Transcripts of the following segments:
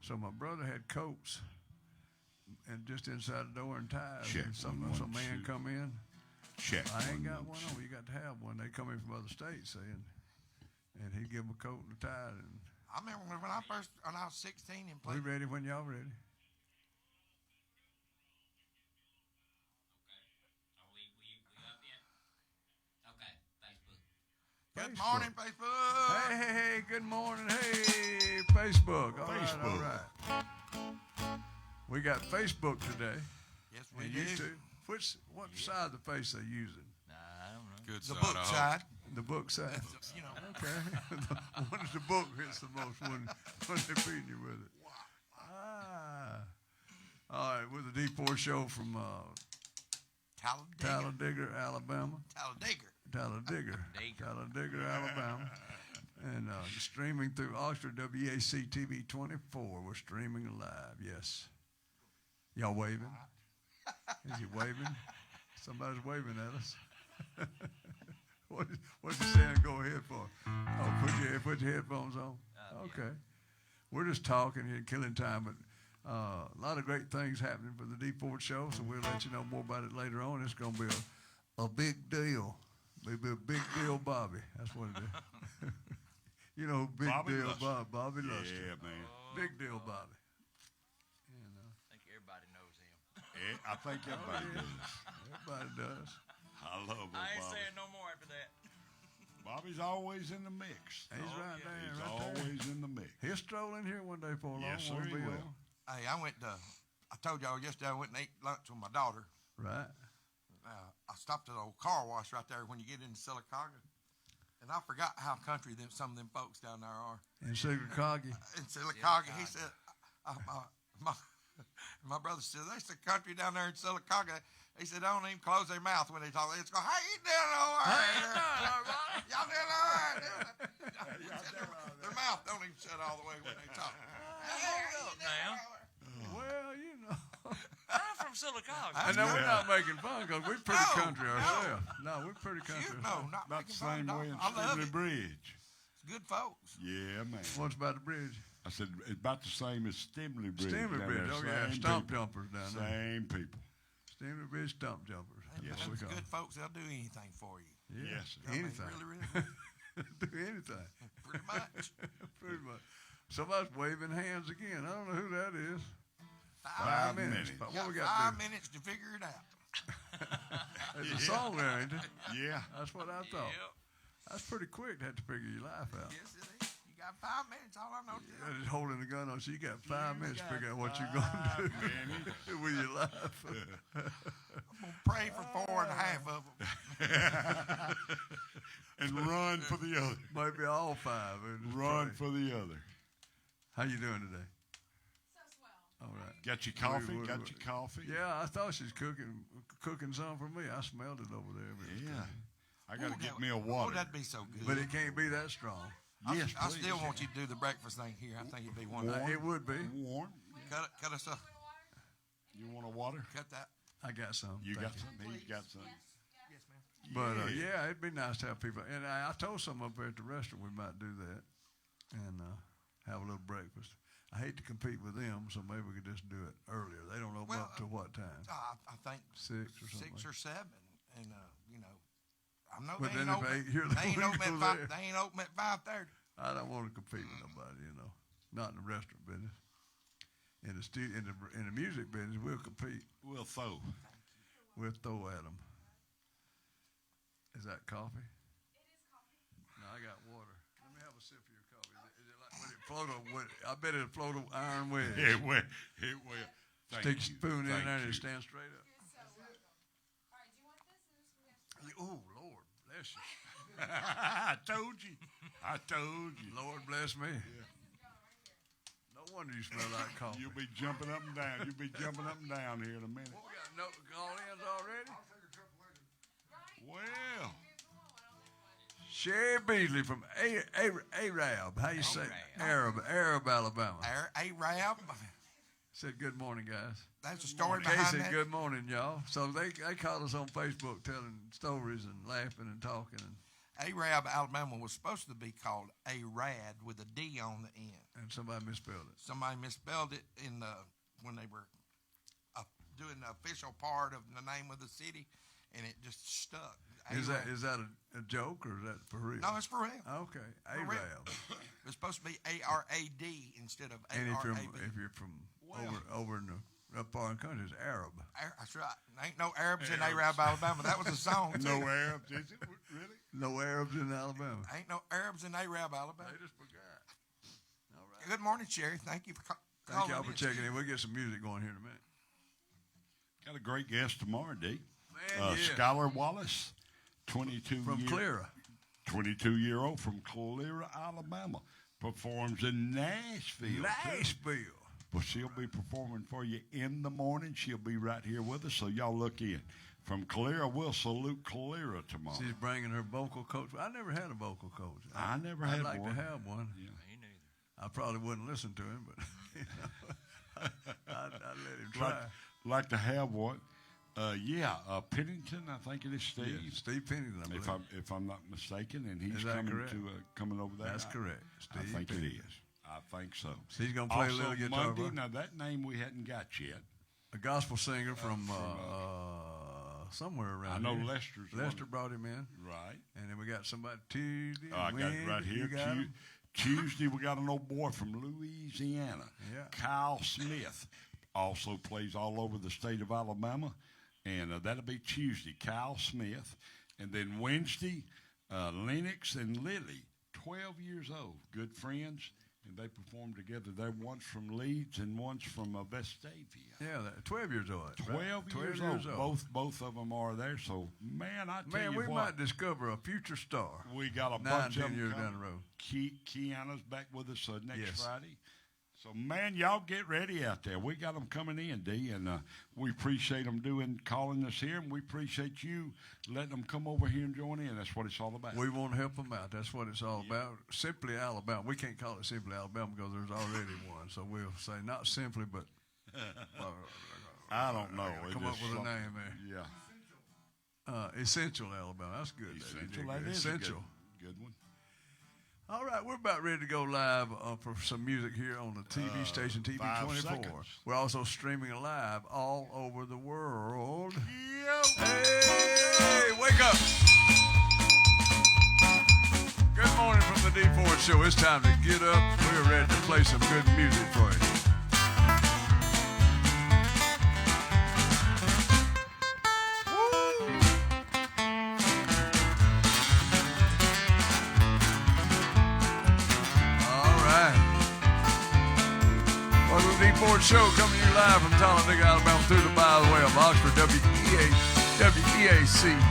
So my brother had coats and just inside the door and ties. Check And some man two. come in. Check. I ain't got 112. one on. You got to have one. They come in from other states saying, and he'd give them a coat and a tie. And I remember when I was 16 and we played. ready when y'all ready. Good Facebook. morning, Facebook. Hey, good morning. Hey, Facebook. All right, all Facebook. right. We got Facebook today. Yes, we And do. YouTube. What side of the face they using? I don't know. Good The side, book I hope. side. The book side. You know. Okay. One of the book hits the most when they're feeding you with it. All right, with the D4 show from Talladega, Alabama. Talladega. Talladega, Alabama. And streaming through Oxford WAC TV 24. We're streaming live, yes. Y'all waving? Is he waving? Somebody's waving at us. What's he saying? Go ahead for? Oh, put your headphones on. Okay. We're just talking here, killing time, but a lot of great things happening for the D4 show, so we'll let you know more about it later on. It's going to be a big deal. Maybe a big deal, Bobby. That's what it is. You know, big Bobby deal, Luster. Bobby Luster. Yeah, man. Big deal, Bobby. I think everybody knows him. I think everybody does. Everybody does. I love old I ain't Bobby. saying no more after that. Bobby's always in the mix. He's right yeah. there, He's right there. always in the mix. He'll stroll in here one day for a long Yes, sir, won't he be will. long. Hey, I told y'all yesterday I went and ate lunch with my daughter. Right. I stopped at the old car wash right there when you get into Sylacauga. And I forgot how country some of them folks down there are. And Sylacauga. In Sylacauga, he said, my brother said, there's a country down there in Sylacauga. He said, they don't even close their mouth when they talk. It's go, how you doing over there? Y'all doing all right? Their mouth don't even shut all the way when they talk. Now, Well, you know. I'm from Sylacauga. I know we're not making fun because we're pretty No, country no. ourselves. No, we're pretty country Shoot, ourselves. no, not About making the fun same of way in it. I love Stimley it. Bridge. It's good folks. Yeah, man. What's about the bridge? I said it's about the same as Stimley Bridge. Stimley down Bridge. there. Oh, yeah. Same Stump people. jumpers down there. Same people. Stimley Bridge stump jumpers. Yes, That's what we Them's call good them. folks, they'll do anything for you. Yeah. Yes, sir. I mean, Anything. really, really, Do anything. pretty much. Pretty much. Somebody's waving hands again. I don't know who that is. 5 minutes. But You what we got got 5 minutes to figure it out. There's a song there, ain't there? Yeah. That's what I thought. Yep. That's pretty quick to have to figure your life out. Yes, it is. You got 5 minutes. All I know is Yeah, just holding the gun on, so you got 5 minutes to figure out what you're 5 going to minutes. do with your life. I'm gonna pray for 4.5 of them. And run for the other. Maybe all 5. and just Run pray. for the other. How you doing today? So swell. All right. Got your coffee? we- Got your coffee? Yeah, I thought she was cooking some for me. I smelled it over there. but it was Yeah. I got to Ooh, get that- me a Oh, water. that'd be so good. But it can't be that strong. Yes, I please. still want you to do the breakfast thing here. I think it'd be wonderful. It would be. Warm. Cut us up. You want a water? Cut that. I got some. You Thank got some? He's got some. Yes, ma'am. But yeah, it'd be nice to have people. And I told some up there at the restaurant we might do that and have a little breakfast. I hate to compete with them, so maybe we could just do it earlier. They don't open Well, up to what time? I think 6 or something. 6 or 7, and you know, I know But they then ain't if open. you're the They ain't one open who at goes 5. there. They ain't open at 5:30. I don't want to compete with nobody, not in the restaurant business. In the music business, we'll compete. We'll throw. We'll throw at them. Is that coffee? It is coffee. No, I got water. Let me have a sip of your coffee. Is it like, would it float I bet it'll float on iron wedge. It will. It will. Thank Stick you. your spoon in Thank there and you. it stand straight up. You're so welcome. All right, do you want this? We have Oh, Lord, bless you. I told you. I told you. Lord bless me. No wonder you smell like coffee. You'll be jumping up and down. You'll be jumping up and down here in a minute. What, we got no call-ins already? Well, Sherry Beasley from Arab. How you say? Arab, Alabama. Arab. Said good morning, guys. That's the story Casey, behind that. good morning, y'all. So they called us on Facebook telling stories and laughing and talking. And Arab, Alabama was supposed to be called Arad with a D on the end. And somebody misspelled it. Somebody misspelled it when they were doing the official part of the name of the city, and it just stuck. Is Arad. that a joke or is that for real? No, it's for real. Okay, For real. Arab. It's supposed to be Arad instead of And if Arab. you're from over in the up foreign country, it's Arab. That's right. Ain't no Arabs in Arab, Alabama. That was a song. No too. Arabs, is it? Really? No Arabs in Alabama. Ain't no Arabs in Arab, Alabama. They just forgot. All right. Good morning, Sherry. Thank you for Thank calling y'all for in. checking in. We'll get some music going here in a minute. Got a great guest tomorrow, D. Man, yeah. Skylar Wallace, 22 From Clara. 22-year-old from Clara, Alabama, performs in Nashville. too. Nashville. Well, she'll be performing for you in the morning. She'll be right here with us, so y'all look in. From Clara, we'll salute Clara tomorrow. She's bringing her vocal coach. I never had a vocal coach. I never I'd had like one. to have one. Yeah. Me neither. I probably wouldn't listen to him, but you know, I'd let him try. Like to have one. Pennington, I think it is Steve. Yeah, Steve Pennington, I believe. If I'm not mistaken, and he's Is that coming correct? coming over there. That's correct. I Steve think it Pennington. is. I think so. So he's gonna play also, a little guitar. Monday, bro. now that name we hadn't got yet. A gospel singer from somewhere around I know here. Lester's Lester one. brought him in, Right. and then we got somebody Tuesday. I got it right Wednesday. here. You got him? Tuesday, we got an old boy from Louisiana, Yeah. Kyle Smith. Also plays all over the state of Alabama, and that'll be Tuesday, Kyle Smith. And then Wednesday, Lennox and Lily, 12 years old, good friends, and they perform together. They're once from Leeds and once from Vestavia. Yeah, 12 years old. right? 12 years old. Both of them are there. So, man, I tell Man, you we what. might discover a future star. We got a 9, bunch 10 of them years coming. down the road. Kiana's back with us next Yes. Friday. So, man, y'all get ready out there. We got them coming in, D, and we appreciate them calling us here, and we appreciate you letting them come over here and join in. That's what it's all about. We want to help them out. That's what it's all about. Simply Alabama. We can't call it Simply Alabama because there's already one. So we'll say not simply, but I don't know. It come up just with a something- name there. Yeah. Essential Alabama. That's good. Essential. That That is Essential. a good one. All right, we're about ready to go live for some music here on the TV station, 5 TV24. seconds. We're also streaming live all over the world. Yo. Hey, wake up. Good morning from the D Ford Show. It's time to get up. We're ready to play some good music for you. All right. Welcome to the D Ford Show, coming to you live from Talladega, Alabama, through the byway of Oxford, WEAC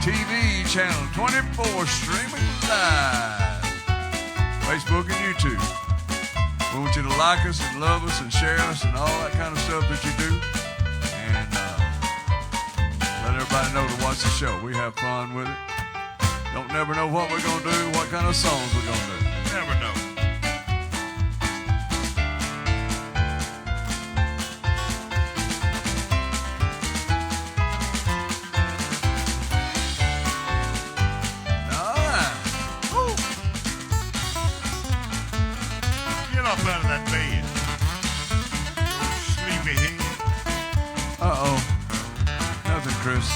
TV, channel 24, streaming live, Facebook and YouTube. We want you to like us and love us and share us and all that kind of stuff that you do. And let everybody know to watch the show. We have fun with it. Don't never know what we're going to do, what kind of songs we're going to do. Never know. All right. Woo. Get up out of that bed. Sleepy head. Uh-oh. Nothing, Chris.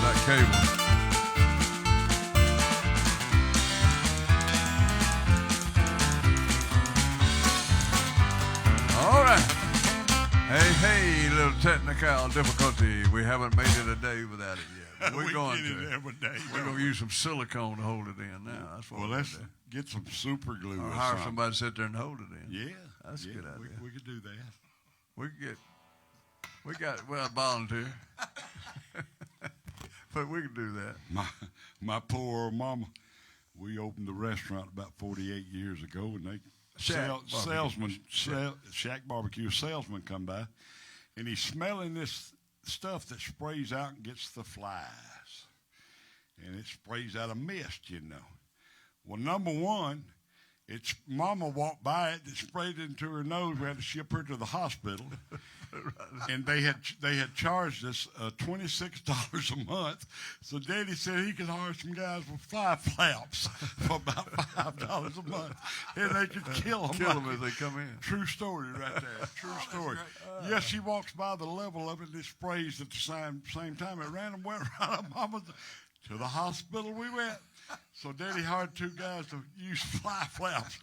That cable. All right. Hey, little technical difficulty. We haven't made it a day without it yet. We're We going get to. it every day. We're going to use some silicone to hold it in now. That's what Well, we're let's gonna get some super glue do. Or or hire something. somebody to sit there and hold it in. Yeah. That's a yeah, good idea. We could do that. We got, well, a volunteer. But we can do that. My poor old mama, we opened the restaurant about 48 years ago, and they Shack Barbecue salesman come by, and he's smelling this stuff that sprays out and gets the flies, and it sprays out a mist, you know. Well, number one, It's Mama walked by it and sprayed it into her nose. We had to ship her to the hospital, and they had charged us $26 a month. So Daddy said he could hire some guys with fly flaps for about $5 a month, and they could kill them. Kill them as they come in. True story right there. True story. Yes, she walks by the level of it and it sprays at the same time. It went right up Mama's. To the hospital we went. So Daddy hired 2 guys to use fly flaps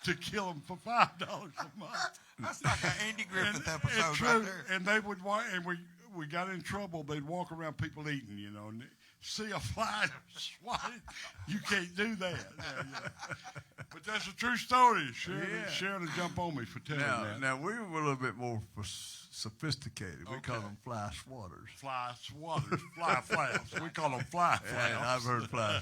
to kill them for $5 a month. That's like an Andy Griffith episode true, right there. and they would walk, and we got in trouble. They'd walk around people eating, you know, and see a fly swat it. You can't do that. Yeah. But that's a true story. Sharon would jump on me for telling that. Now we were a little bit more sophisticated. We call them fly swatters. Fly swatters, fly flaps. We call them fly flaps. And I've heard fly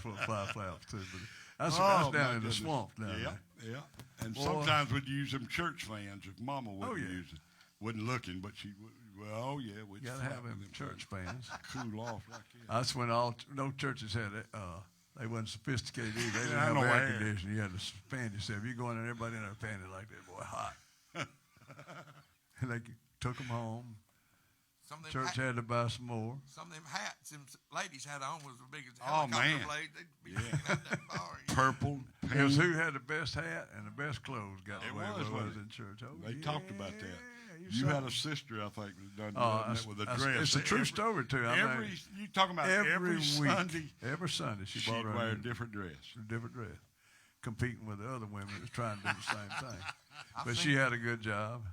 flaps too. But that's Oh, down my in the goodness. swamp down Yeah, there. yeah. And Boy. sometimes we'd use them church fans if Mama wouldn't yeah. use it. Wasn't looking, but she would. Well, yeah, we'd You gotta flap have them with church fans. Cool off like that. That's when no churches had it. They wasn't sophisticated either. They didn't Yeah, I have know air air. conditioning. You had to fan yourself. You go in there, everybody in there fanning like that, boy, hot. And they took them home. Some of them Church had to buy some more. Some of them hats them ladies had on was the biggest Oh, helicopter man. blade. They'd be hanging out that far. Purple, It was pink. who had the best hat and the best clothes got It away was, with wasn't was it? in church. Oh, They talked about that. You You saw had it. a sister, I think, that done Oh, that with a that's- dress. it's a true story, too. I Every mean, you talking about every week, Sunday? every Sunday she She'd bought her wear a a different dress. different dress, competing with the other women that was trying to do the same thing. I've But seen- she had a good job.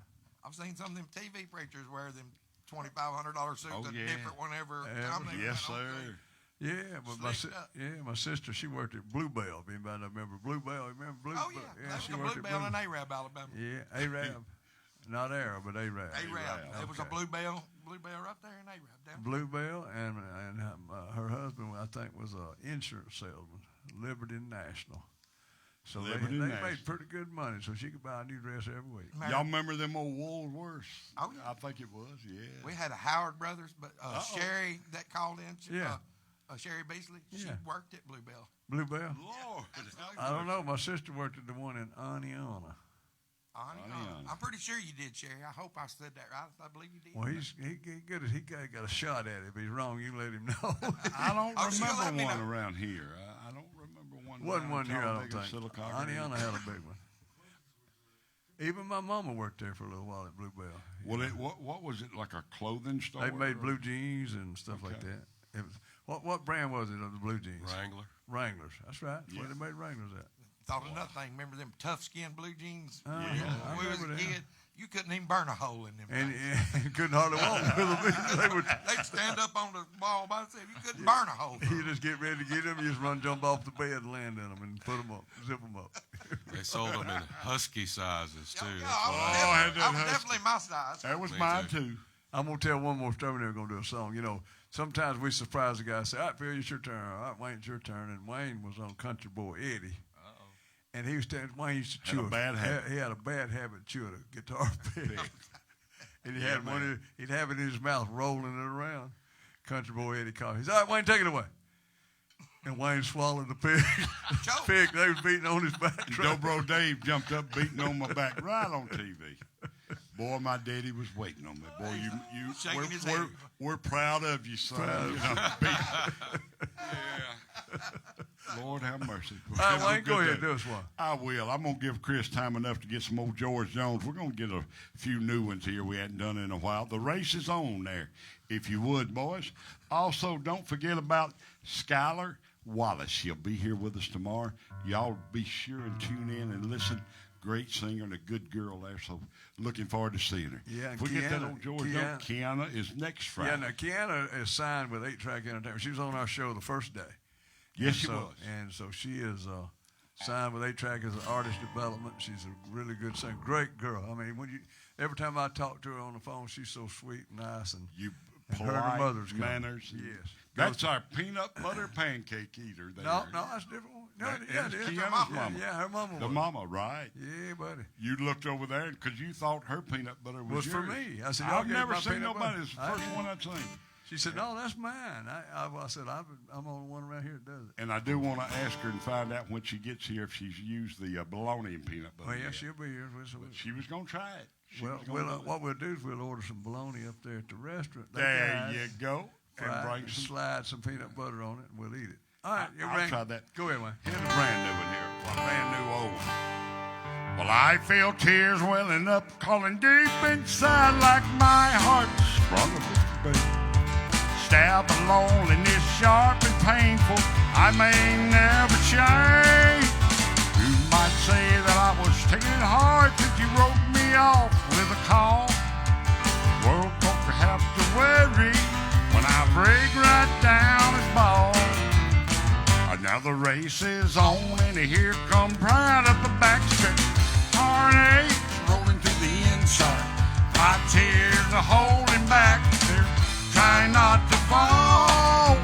I've seen some of them TV preachers wear them $2,500 suits, Oh, a yeah. different whenever Yeah, time they Yes, went on sir. stage. Yeah, but Slicked up. my sister, she worked at Bluebell. If anybody remember Bluebell, remember Bluebell? Oh, yeah. That was she the worked Blue at Bell in Arab, Alabama. Yeah, Arab. Not Arab, but Arab. Arab. There was a Okay. Blue Bell right there in Arab. Down. Bluebell, and her husband, I think, was an insurance salesman, Liberty National. So Liberty they National. made pretty good money, so she could buy a new dress every week. Man, Y'all remember them old Woolworths? Oh, yeah. I think it was. Yeah. we had a Howard Brothers, but Sherry that called in. Yeah. Sherry Beasley. She Yeah. worked at Blue Bell. Bluebell? Lord. I don't know. My sister worked at the one in Aniana. I'm pretty sure you did, Sherry. I hope I said that right. I believe you did. Well, he good. He got a shot at it. If he's wrong, you let him know. I don't Oh, she'll let me remember one know. around here. I don't remember one. Wasn't around one here, I don't Talladega, think. Sylacauga. Aniana had a big one. Even my mama worked there for a little while at Bluebell. Well, what was it, like a clothing store? They made or- blue jeans and stuff like Okay. that. It was, what brand was it of the blue jeans? Wrangler. Wranglers. That's right. That's where Yeah. they made Wranglers at. Thought of another thing. Remember them tough skin blue jeans? Yeah, I When we was a remember them. kid, you couldn't even burn a hole in them. And, things. and couldn't hardly walk with them. They would. They'd stand up on the wall by themselves. You couldn't burn a hole. You just get ready to get them. You just run, jump off the bed, and land in them, and put them up, zip them up. They sold them in husky sizes too. Yeah, That's I what was, Oh, I had definitely, that I was husky. definitely my size. That was Me mine too. too. I'm gonna tell one more story. We're gonna do a song. You know, sometimes we surprise the guy. Say, "All right, Phil, it's your turn." All right, Wayne, it's your turn. And Wayne was on Country Boy Eddie. And he was standing. Wayne used to Had a chew. bad habit. He had a bad habit chewing a guitar pick. And he had one. He'd have it in his mouth, rolling it around. Country Boy Eddie called. He said, "All right, Wayne, take it away." And Wayne swallowed the pig. Choke. Pig. They was beating on his back. Dobro Dave jumped up, beating on my back right on TV. Boy, my daddy was waiting on me. Boy, Shaking his we're, head. we're proud of you, son. Proud You know, Lord have mercy. All right, Have a Wayne, go good ahead, day. do us one. I will. I'm going to give Chris time enough to get some old George Jones. We're going to get a few new ones here we hadn't done in a while. The race is on there, if you would, boys. Also, don't forget about Skylar Wallace. She'll be here with us tomorrow. Y'all be sure and tune in and listen. Great singer and a good girl there, so looking forward to seeing her. Yeah, and If we get that Kiana- old George Jones, Kiana is next Friday. Yeah, now Kiana is signed with 8-Track Entertainment. She was on our show the first day. Yes, And she so, was. And so she is signed with 8-Track as an artist development. She's a really good singer. Great girl. I mean, every time I talk to her on the phone, she's so sweet and nice. And You and her and her polite mother's coming. manners. Yes. That's our peanut butter pancake eater there. No, that's a different one. No, That yeah, is it is. Kiana's Yeah, mama. yeah, her mama The was. mama, right? Yeah, buddy. You looked over there because you thought her peanut butter was Was for yours. me. I said, y'all I've gave never my seen peanut nobody. butter. It's the I first did. one I'd seen. She said, no, that's mine. I said, I'm the only one around here that does it. And I do want to ask her and find out when she gets here if she's used the bologna and peanut butter. Well, yeah, yet. she'll be here. But she was going to try it. She Well, was gonna do it. what we'll do is we'll order some bologna up there at the restaurant. They There got you go. And fried bring and some. slide some peanut butter on it, and we'll eat it. All right, you I'll bring. try that. Go ahead, man. Here's a brand new one here. Well, brand new old. Well, I feel tears welling up, calling deep inside like my heart's sprung a baby. Stab of loneliness, sharp and painful, I may never change. You might say that I was taking it hard since you wrote me off with a call. World don't have to worry when I break right down and ball. Now the race is on and here come pride up the backstretch. Heartaches rolling to the inside. My tears are holding back. They're trying not to fall.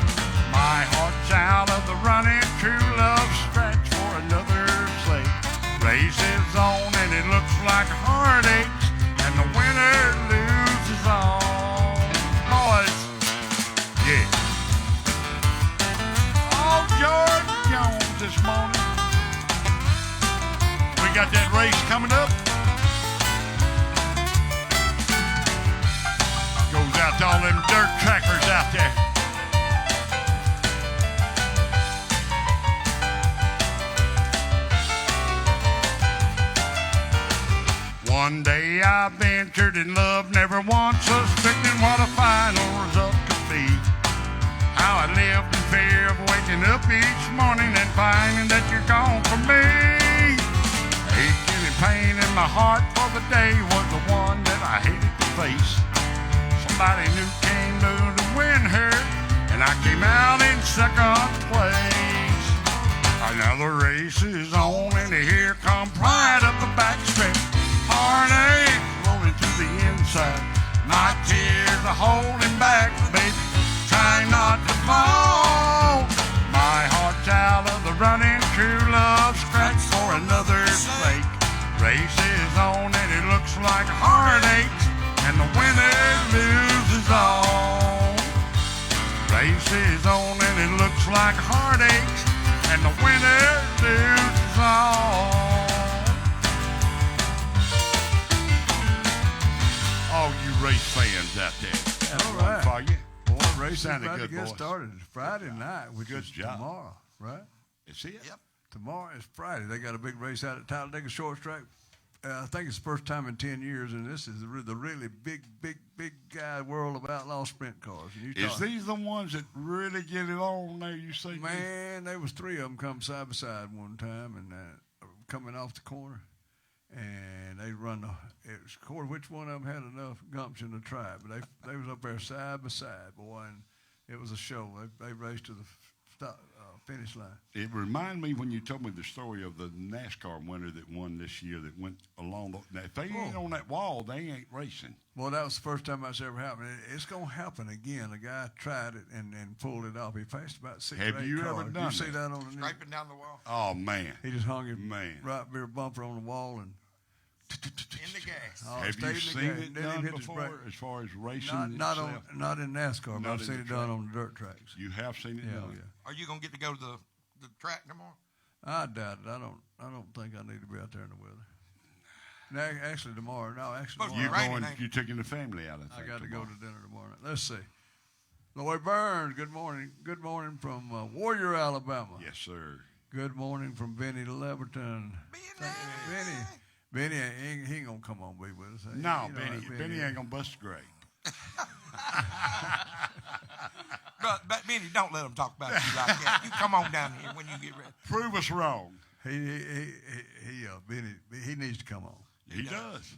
My heart's out of the running. True love scratch for another slate. Race is on and it looks like heartaches, and the winner loses all. Boys, yeah. George Jones this morning. We got that race coming up. Goes out to all them dirt trackers out there. One day I ventured in love, never once suspecting what a final result could be. How I lived in fear of waking up each morning and finding that you're gone from me. Aching and pain in my heart for the day was the one that I hated to face. Somebody new came to win her, and I came out in second place. Now the race is on, and here come pride up the backstretch. Heartache rolling to the inside. My tears are holding back, baby. Trying not to fall. My heart's out of the running. True love scratch for another flake. Race is on and it looks like heartaches, and the winner loses all. Race is on and it looks like heartaches, and the winner loses all. All you race fans out there. All right. For you. Boy, race is Sounded about to good, get boys. started. Friday night, which Good is job. tomorrow, right? See it? Yep. Tomorrow is Friday. They got a big race out at Talladega Short Track. I think it's the first time in 10 years, and this is the really big guy world of outlaw sprint cars. And you Is these the ones that really get it on there, you say? man, there was three of them come side by side one time, and coming off the corner, and they run it was quarter which one of them had enough gumption to try it, but they was up there side by side, boy, and it was a show. They raced to the finish line. It reminded me when you told me the story of the NASCAR winner that won this year that went along. Now, if they ain't on that wall, they ain't racing. Well, that was the first time that's ever happened. It's going to happen again. A guy tried it and pulled it off. He passed about 6 Have or 8 you cars. ever done You see that? that on the news? Scraping down the wall. Oh, man. He just hung his Man. right rear bumper on the wall and In the gas. oh, Have stayed you in the seen gas. it Didn't even done hit his before brake. as far as racing Not itself? not in NASCAR, but Not I've in seen the it done track. on the dirt tracks. You have seen it Yeah, done? yeah. Are you gonna get to go to the track tomorrow? I doubt it. I don't think I need to be out there in the weather. No, actually tomorrow. No, actually Supposed tomorrow. You Raining, going? ain't it? You taking the family out? I I think got to go tomorrow. to dinner tomorrow night. Let's see. Lloyd Burns, good morning. Good morning from Warrior, Alabama. Yes, sir. Good morning from Benny Leverton. Benny, he ain't gonna come on be with us. No, You know Benny. how Benny is. ain't gonna bust a grape. But Benny, don't let them talk about you like that. You come on down here when you get ready. Prove us wrong. Benny, he needs to come on. He does.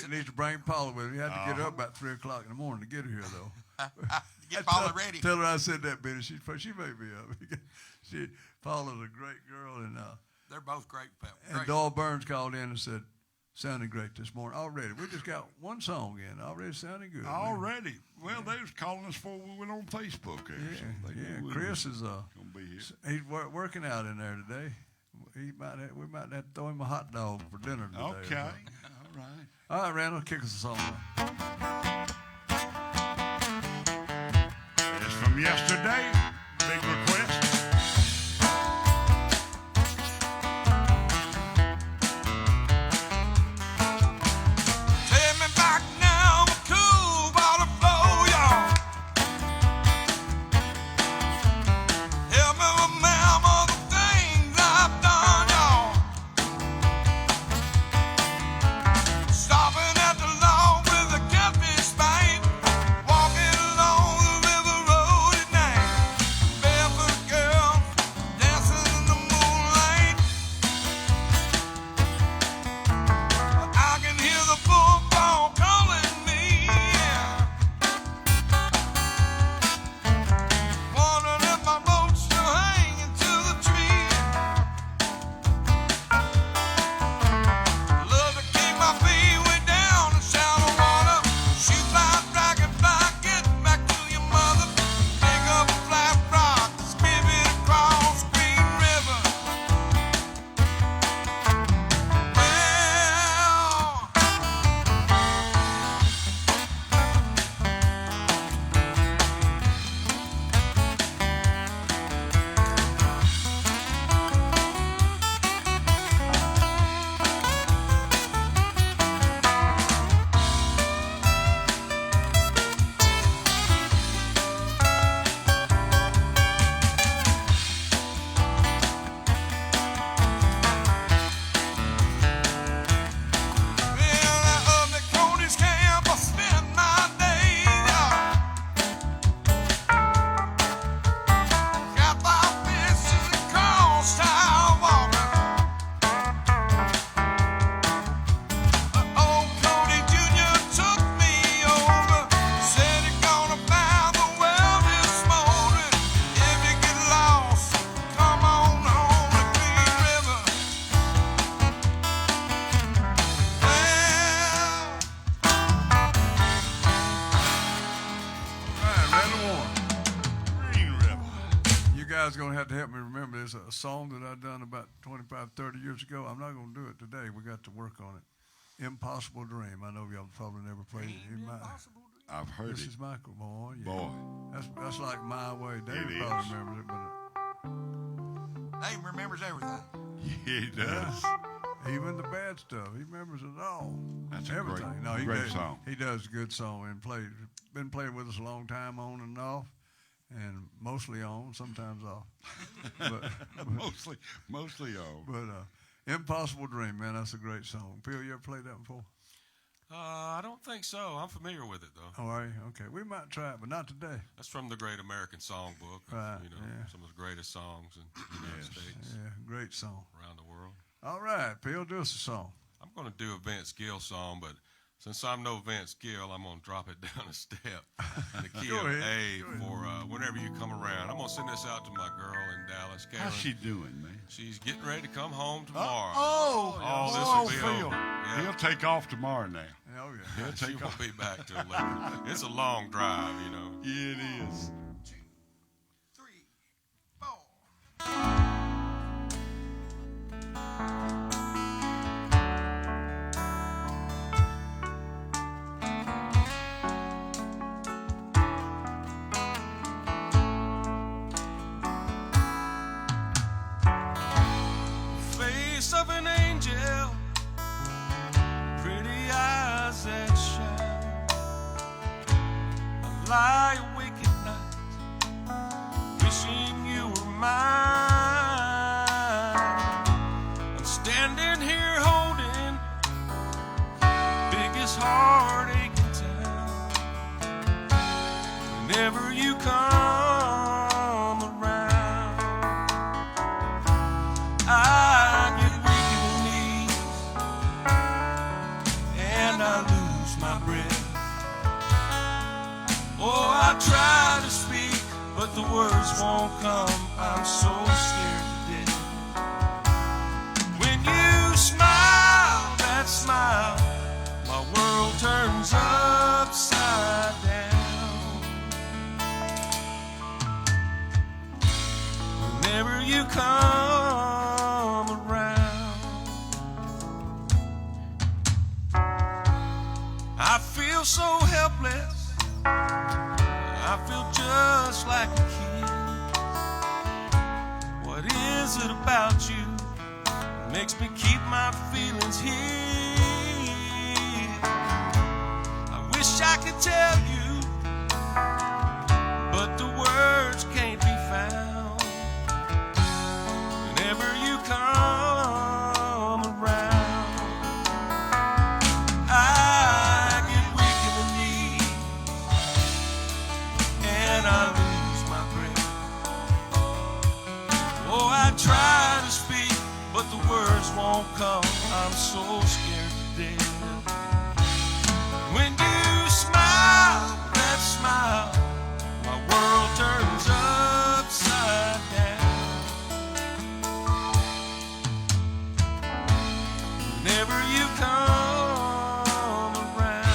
Needs to bring Paula with him. He had to get up about 3 o'clock in the morning to get her here, though. Get Paula ready. Tell her I said that, Benny. She may be up. Paula's a great girl, and They're both great. and Doyle Burns called in and said, sounding great this morning. Already. We just got one song in. Already sounding good. Already. Well, they was calling us before we went on Facebook there. so they knew we Chris was is gonna be here. he's working out in there today. We might have to throw him a hot dog for dinner today. or Okay. something. All right. All right, Randall, kick us a song. guys are going to have to help me remember. There's a song that I done about 25, 30 years ago. I'm not going to do it today. We got to work on it. Impossible Dream. I know y'all probably never played it. I've heard This it. is Michael, boy. Yeah. Boy, That's like My Way. David It probably is. remembers it, but Dave remembers everything. he does. even the bad stuff, he remembers it all. That's a Everything. great, No, he great does, song. He does a good song and been playing with us a long time, on and off, and mostly on, sometimes off. Mostly old. But Impossible Dream, man, that's a great song. Phil, you ever played that before? I don't think so. I'm familiar with it though. Oh, are you? Okay, we might try it, but not today. That's from the Great American Songbook. Right, You know, yeah. some of the greatest songs in the United States, Yeah, great song. around the world. All right, Phil, do us a song. I'm going to do a Vince Gill song, but since I'm no Vince Gill, I'm going to drop it down a step in the key Go of ahead. A Go ahead. for whenever you come around. I'm going to send this out to my girl in Dallas, Karen. How's she doing, man? She's getting ready to come home tomorrow. Oh, this will be Phil. over. Yeah. He'll take off tomorrow now. Oh, yeah. He'll She take won't off. be back till later. It's a long drive, you know. Yeah, it is. 2, 3, 4. Face of an angel, pretty eyes that shine. I lie awake at night, wishing you were mine. I'm standing here holding biggest heartache in town. Whenever you come around, I get weak in the knees and I lose my breath. Oh, I try to speak, but the words won't come. I'm so scared to death. When you smile, that smile, my world turns upside down. Whenever you come around, I feel so helpless. I feel just like a kid. What is it about you that makes me keep my feelings hid? I wish I could tell you, but the words can't be found. Whenever you come around, I get weak in the knees and I lose my breath. Oh, I try to speak, but the words won't come. I'm so scared to death. When you smile, that smile, my world turns upside down. Whenever you come around,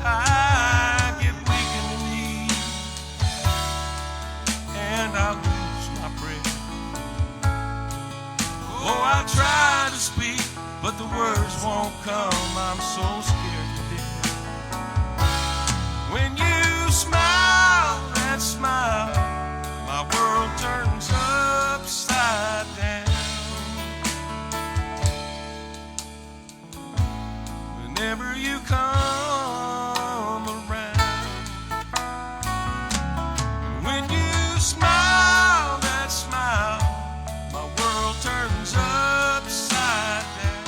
I get weak in the knees and I lose my breath. Oh, I try to speak, but the words won't come. I'm so scared to death. When you smile, that smile, my world turns upside down. Whenever you come around, when you smile, that smile, my world turns upside down.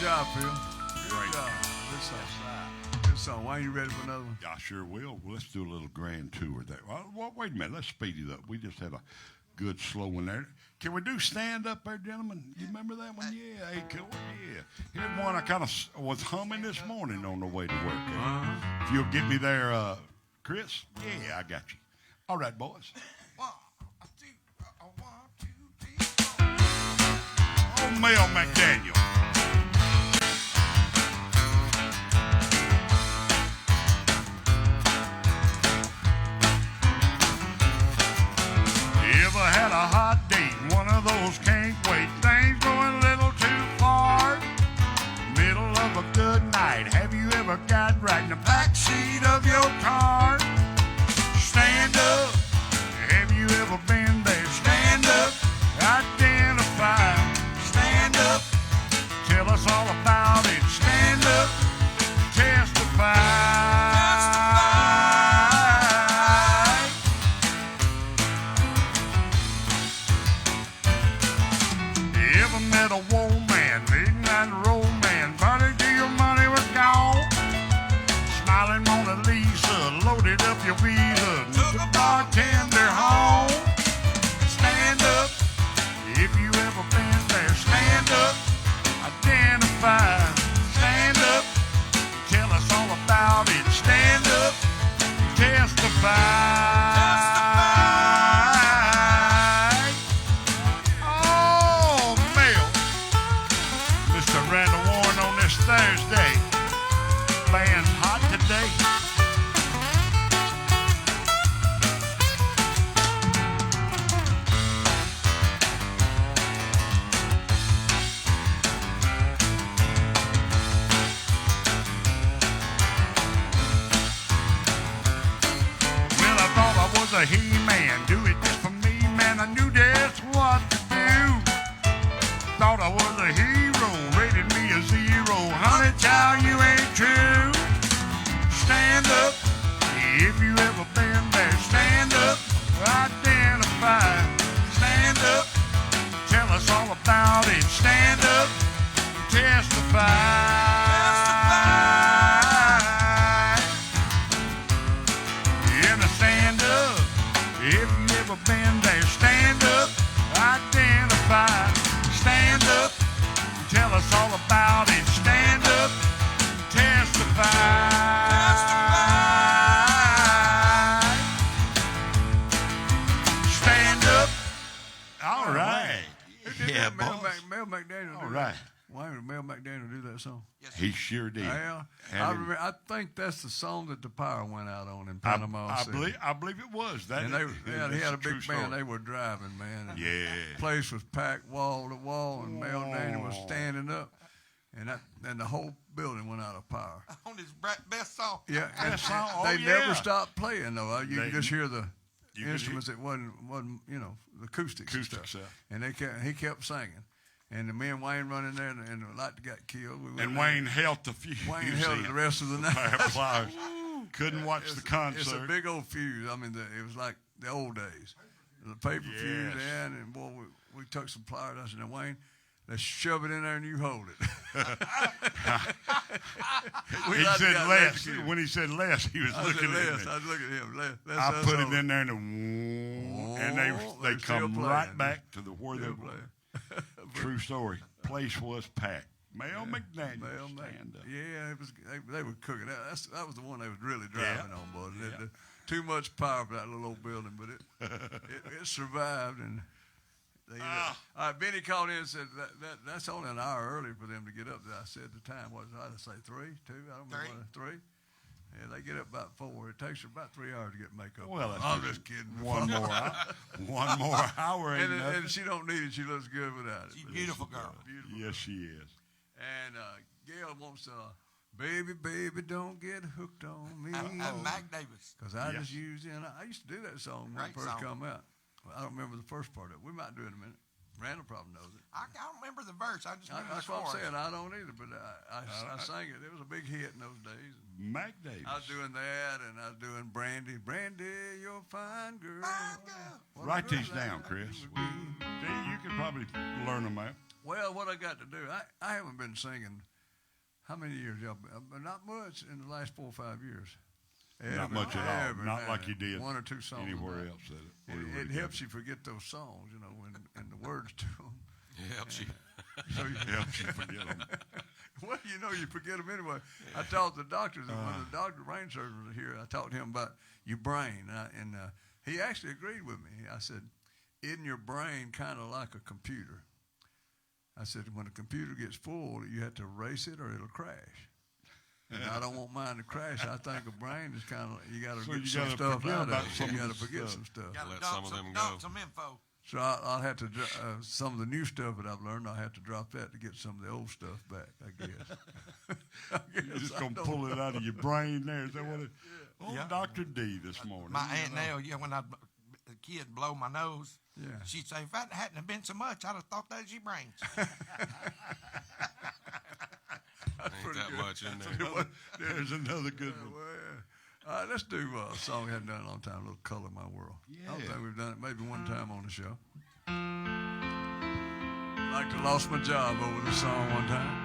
job, Phil. Good Great. job. Good song. Good song. Why you ready for another one? I sure will. Well, let's do a little grand tour there. Well, wait a minute. Let's speed it up. We just had a good slow one there. Can we do stand up there, gentlemen? You remember that one? Yeah, hey, cool. Yeah. Here's one I kind of was humming this morning on the way to work. If you'll get me there, Chris. Yeah, I got you. All right, boys. 1, 2, 1, 2, 3, 4. Oh, Mel McDaniel. Ever had a hot date, one of those can't wait, things going a little too far? Middle of a good night, have you ever got right in the backseat of your car? Stand up, have you ever been there? Stand up, identify. Stand up, tell us all about it. Stand up, testify. Ever met a woman, midnight romance, party till your money was gone? Smiling Mona Lisa, loaded up your visa, took a bartender home. Stand up, if you ever been there. Stand up, identify. Stand up, tell us all about it. Stand up, testify. Oh, Mel, Mr. Randall Warren on this Thursday, playing hot today. Well, I thought I was a he-man, do it just for me, man. I knew just what to do. Thought I was a hero, rated me a 0. Honey, child, you ain't true. Stand up, if you ever been there. Stand up, identify. Stand up, tell us all about it. Stand up, testify. In a stand up, if you ever been there. Stand up, identify. Stand up, tell us all about it. Stand up, testify. Stand up. All right. Yeah, Mel, boss. Mel McDaniel. All do right. that. Why would Mel McDaniel do that song? He sure did. Yeah, And I remember. I think that's the song that the power went out on in I, Panama I City. believe it was. That And they, that's he had a true big band. story. They were driving, man. And Yeah. the place was packed wall to wall, and Mel Daniel was standing up, and the whole building went out of power. On his best song. Yeah, Best and song? Oh, they yeah. never stopped playing though. You They- could just hear the you could instruments that wasn't the acoustics and Acoustic stuff. stuff. And he kept singing, and the me and Wayne running there, and the light got killed. We went And there. Wayne held the fuse. Wayne held it the rest of the night. Pliers. Couldn't watch the concert. It's a big old fuse. I mean, it was like the old days. The paper fuse Yes. in, and boy, we took some pliers. I said, now, Wayne, let's shove it in there and you hold it. He like said got less. electrocuted. When he said less, he was I looking said, at Les. me. I was looking at him. Les, I us put it hold in there and they they're still come playing. right back to the where they Still were. playing. True story. Place was packed. Mel McDaniel. Mel Stand up. Yeah, it was. They were cooking. That was the one they was really driving Yeah. on, boy. Too much power for that little old building, but it survived. And they, all right, Benny called in and said that's only an hour early for them to get up there. I said the time was I say 3, 2. I don't remember. 3. Yeah, they get up about 4. It takes her about 3 hours to get makeup. Well, that's I'm just kidding. One more hour. One more hour ain't And nothing. she don't need it. She looks good without it. She's a But beautiful girl. beautiful. Yes, she is. And Gail wants baby, baby, don't get hooked on me. And Mac Davis. Because I Yes. just used it. I used to do that song when it Great first song. come out. Well, I don't remember the first part of it. We might do it in a minute. Randall probably knows it. I don't remember the verse. I just remember That's the what I'm chorus. saying. I don't either, but I sang it. It was a big hit in those days. Mac Davis. I was doing that, and I was doing Brandy. Brandy, you're a fine girl. Fine girl. What a Write girl these down, like Chris. you would be. You could probably learn them out. Well, what I got to do, I haven't been singing How many years y'all? Not much in the last 4 or 5 years. Not much at all. Every Not now like and you then. did One or two songs. anywhere a night. else. It helps you forget those songs, you know, and the words to them. It helps you. So you, Helps you forget them. well, you know, you forget them anyway. I talked to the doctors, and when the doctor, brain surgeon was here, I talked to him about your brain, and he actually agreed with me. I said, isn't your brain kind of like a computer? I said, when a computer gets full, you have to erase it or it'll crash. And I don't want mine to crash. I think a brain is kind of, you got to So get you some gotta stuff forget out about of it. some You of got to the forget stuff. some stuff. Gotta Let dump some of them dump go. some info. So I'll have to, some of the new stuff that I've learned, I'll have to drop that to get some of the old stuff back, I guess. You're just going to pull it out of your brain there. Is that what it? Oh, Yeah. Dr. D this morning. My Aunt Nell, yeah, when the kid blow my nose, Yeah. she'd say, if that hadn't have been so much, I'd have thought that was your brains. Ain't that much in there. There's another good one. Well, all right, let's do a song we haven't done in a long time, a little Color My World. I don't Yeah. think we've done it maybe one time on the show. Like to lost my job over this song one time.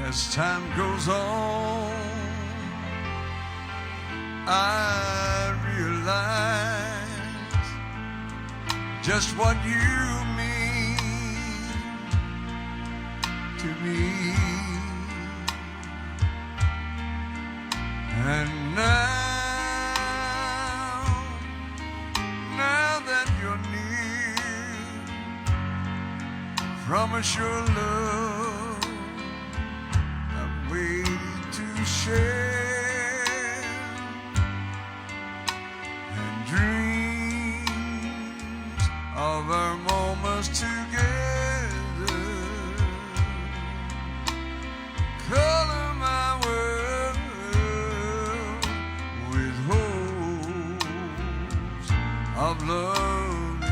As time goes on, I realize just what you mean to me. And now that you're near, promise your love waiting to share, and dreams of our moments together color my world with hopes of loving you.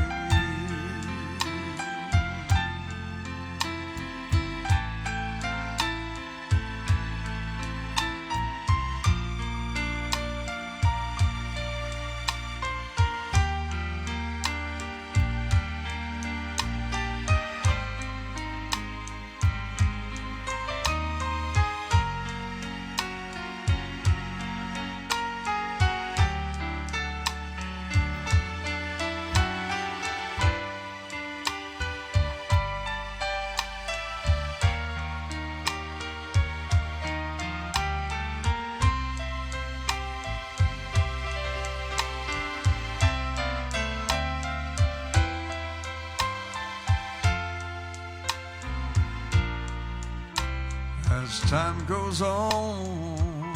As time goes on,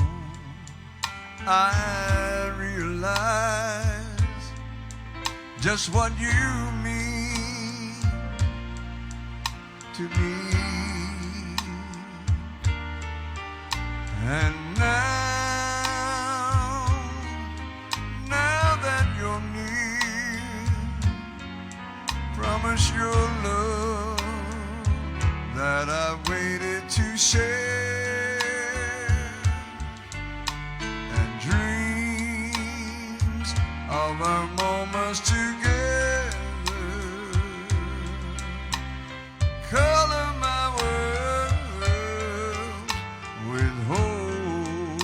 I realize just what you mean to me. And now that you're near, promise your love that I've waited to share, and dreams of our moments together color my world with hopes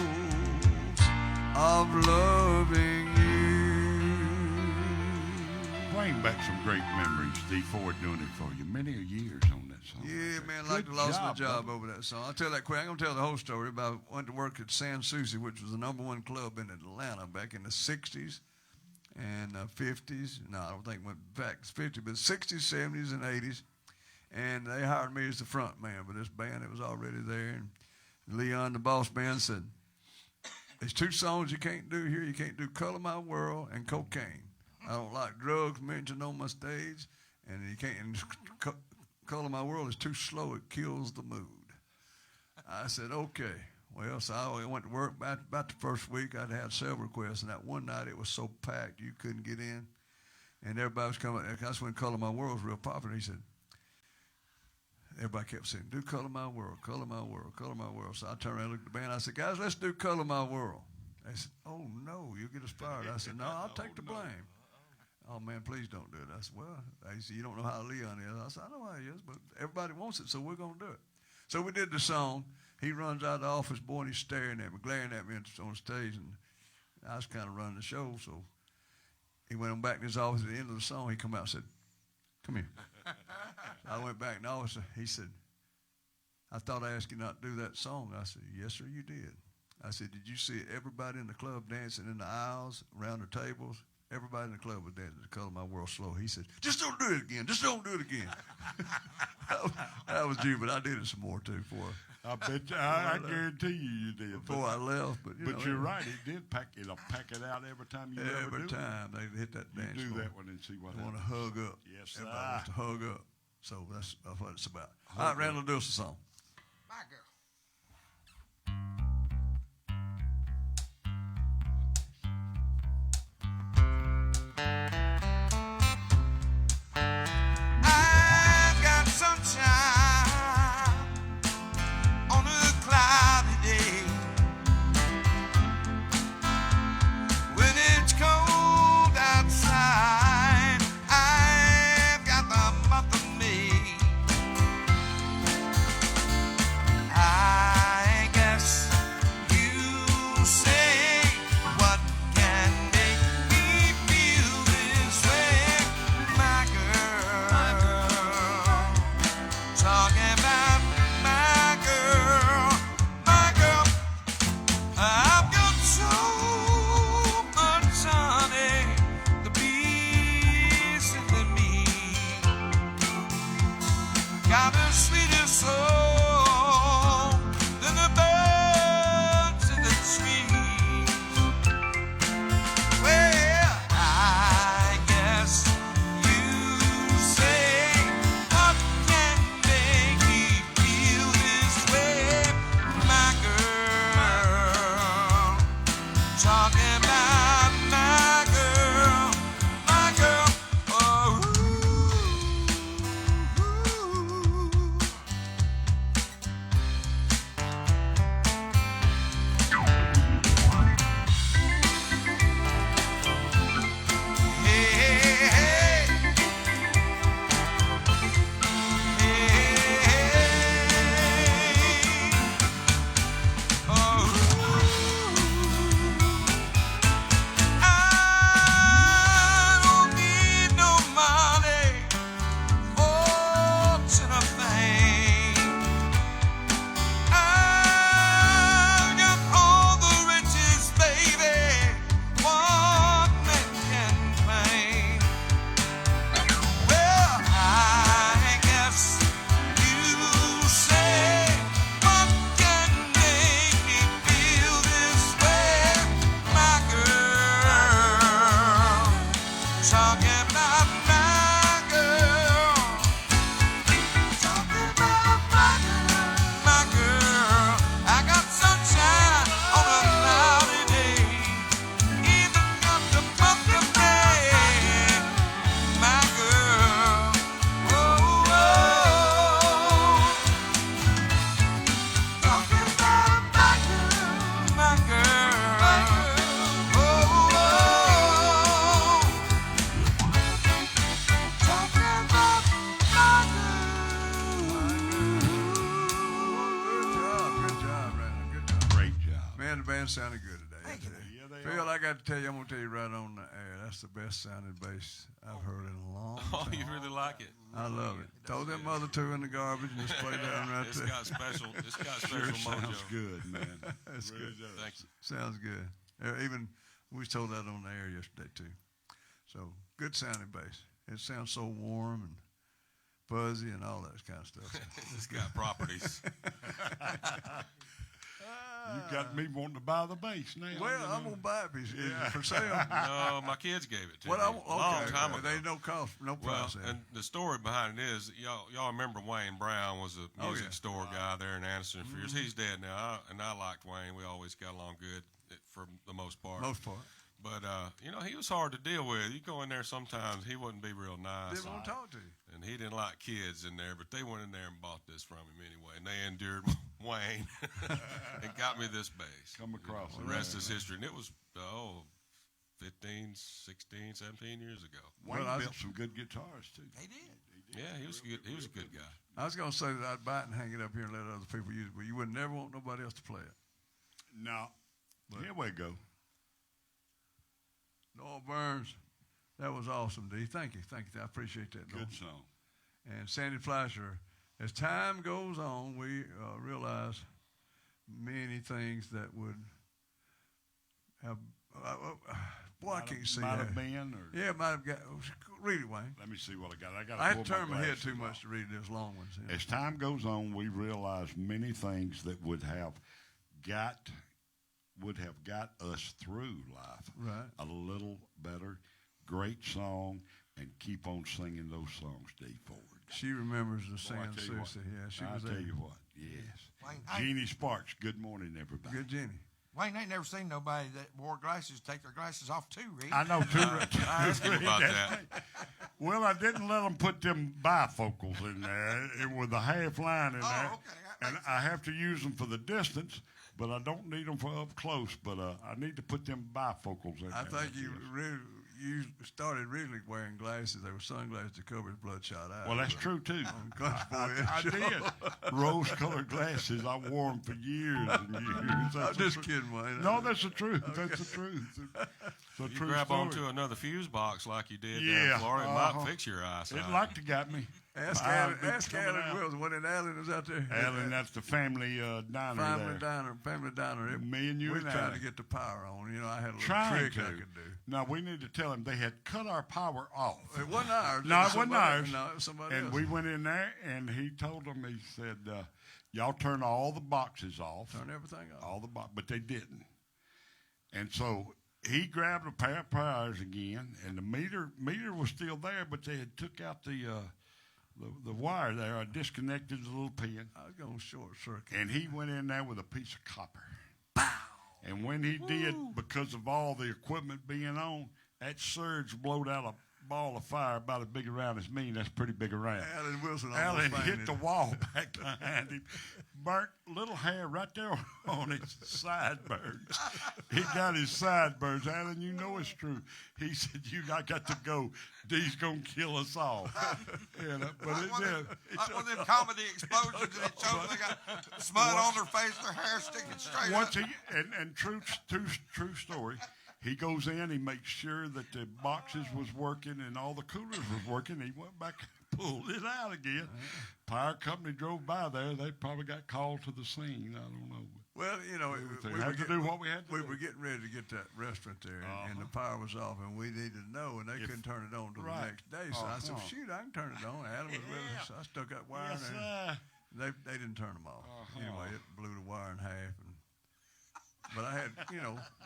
of loving you. Bring back some great memories, D. Ford doing it for you. Many years on that song. Yeah, right man, there. like to Good lost my job brother. over that song. I'll tell that quick. I'm going to tell the whole story about went to work at San Souci, which was the #1 club in Atlanta back in the 60s. and 50s. No, I don't think it went back to 50s, but 60s, 70s, and 80s. And they hired me as the front man for this band that was already there. And Leon, the boss man, said, there's 2 songs you can't do here. You can't do Color My World and Cocaine. I don't like drugs mentioned on my stage. And you can't, and Color My World is too slow. It kills the mood. I said, okay. Well, so I went to work. About the first week, I'd had several requests. And that one night, it was so packed, you couldn't get in. And everybody was coming. That's when Color My World was real popular. He said, everybody kept saying, do Color My World, Color My World, Color My World. So I turned around and looked at the band. I said, guys, let's do Color My World. They said, oh, no, you'll get us fired. I said, no, I'll take the blame. Oh, man, please don't do it. I said, well, he said, you don't know how Leon is. I said, I know how he is, but everybody wants it, so we're going to do it. So we did the song. He runs out of the office, boy, and he's staring at me, glaring at me on stage, and I was kind of running the show, so he went on back in his office. At the end of the song, he come out and said, come here. So I went back in the office. He said, I thought I asked you not to do that song. I said, yes, sir, you did. I said, did you see everybody in the club dancing in the aisles, around the tables? Everybody in the club was dancing to Color My World slow. He said, just don't do it again. Just don't do it again. that was you, but I did it some more, too, for I bet you, I guarantee you did. before I left. But You're right. It did pack it out every time you ever every do time they hit that it. dance You do floor. that one and see what They want to happens. hug up. Yes, sir. Everybody wants to hug up. So that's what it's about. All right, Randall, do us a song. My girl. I've got sunshine on a cloudy day. When it's cold outside, I've got the month of May. I guess you say what can make me feel this way, my girl. Talking about my girl, my girl. I've got so much honey, the bees and me. Got the sweetest soul than the birds in the trees. Well, I guess you say what can make me feel this way, my girl. Talking about my girl, my girl. Oh, hey, hey, hey. I don't need no money, fortune or fame. I've got all the riches, baby, one man can claim. Well, I guess you say what can make me feel this way, my girl. Talking about my girl. Talking about my girl. I got sunshine on a cloudy day. Even got the month of May, my girl. Oh, oh. Talking about my girl, my girl, my girl. Oh, oh. Talking about my Good job, Randall. Good job. Great job. Man, the band sounded good today. I tell you. Yeah, they Phil, are. I got to tell you, I'm going to tell you right on the air, that's the best sounding bass I've heard in a long Oh, time. you really like it? I love it. Throw them other 2 in the garbage and just play that one right It's there. got special. It's got special Sounds mojo. good, man. That's Really good. does. Thank you. Sounds good. Even we told that on the air yesterday too. So good sounding bass. It sounds so warm and fuzzy and all that kind of stuff. It's got properties. You got me wanting to buy the bass now. Well, you I'm know. gonna buy it. Is it for sale? No, my kids gave it to What? me Okay. a long time ago. They no cost, no Well, price. and the story behind it is, y'all remember Wayne Brown was a Oh, music yeah. store guy there in Anderson for years. He's dead now, and I liked Wayne. We always got along good for the most part. Most part. But he was hard to deal with. You go in there sometimes, he wouldn't be real nice. Didn't want to talk to you. And he didn't like kids in there, but they went in there and bought this from him anyway. And they endured Wayne and got me this bass. Come across The it. rest is history. And it was, 15, 16, 17 years ago. Wayne Well, I was- built some good guitars too. He did. Yeah, he was good. He was a good guy. I was gonna say that I'd buy it and hang it up here and let other people use it, but you would never want nobody else to play it. No. Here we go. Noel Burns, that was awesome, D. Thank you. I appreciate that, Noel. Good song. And Sandy Fleischer, as time goes on, we realize many things that would have. Boy, I can't see Might that. have been, or Yeah, it might have got. Read it, Wayne. let me see what I got. I had to pull turn my head glasses too off. much to read those long ones. Yeah. As time goes on, we realize many things that would have got us through life Right. a little better. Great song, and keep on singing those songs, D. Ford. She remembers the Boy, I singing tell you what, Susie. Yeah, she I was tell there. you what, yes. Wayne, Jeannie Sparks. Good morning, everybody. Good Jenny. Wayne ain't never seen nobody that wore glasses take their glasses off too, Reed. I know too. I asked him about that. Well, I didn't let them put them bifocals in there. It was a half line in Oh, there, okay, that and makes I have to use them for the distance, but I don't need them for up close. But I need to put them bifocals in I there. think you started really wearing glasses. They were sunglasses to cover his bloodshot eyes. Well, that's true too. On Country Boy I Show. did. Rose-colored glasses. I wore them for years and years. I'm That's just the truth. kidding, Wayne. No, that's the truth. That's the truth. It's a You true grab story. onto another fuse box like you did down Yeah, in Florida, it uh-huh. might fix your eyesight. It like to got me. Ask I've been Ask coming Alan out. Wills when Alan was out there. Alan, that's the family diner Family there. diner. Me and you we and trying Alan. to get the power on. You know, I had a little Trying trick to. I could do. Now, we need to tell him they had cut our power off. It wasn't ours. No, it wasn't somebody- ours. No, it was somebody And else. we went in there, and he told them, he said, y'all turn all the boxes off. Turn everything off. All the but they didn't. And so he grabbed a pair of pliers again, and the meter was still there, but they had took out the wire there. I disconnected the little pin, I was going short circuit. and he went in there with a piece of copper. And when he did, because of all the equipment being on, that surge blowed out a ball of fire about as big around as me, and that's pretty big around. Alan Wilson Alan almost hit fainted. the wall back behind him, burnt little hair right there on his sideburns. He got his sideburns. Alan, you know it's true. He said, I got to go. D's going to kill us all. But Like it one, did. of them, like one of them comedy explosions, and it shows they got smut on their face, their hair sticking straight Once up. and true story, he goes in, he makes sure that the boxes was working and all the coolers was working. He went back and pulled it out again. Power company drove by there. They probably got called to the scene. I don't know. Well, you know, We had to do what we had to we do. were getting ready to get that restaurant there, and the power was off, and we needed to know, and they couldn't turn it on till right. the next day. So I said, shoot, I can turn it on. Alan was with us. So I stuck that wire Yes, in there. sir. They didn't turn them off. Anyway, it blew the wire in half. But I had,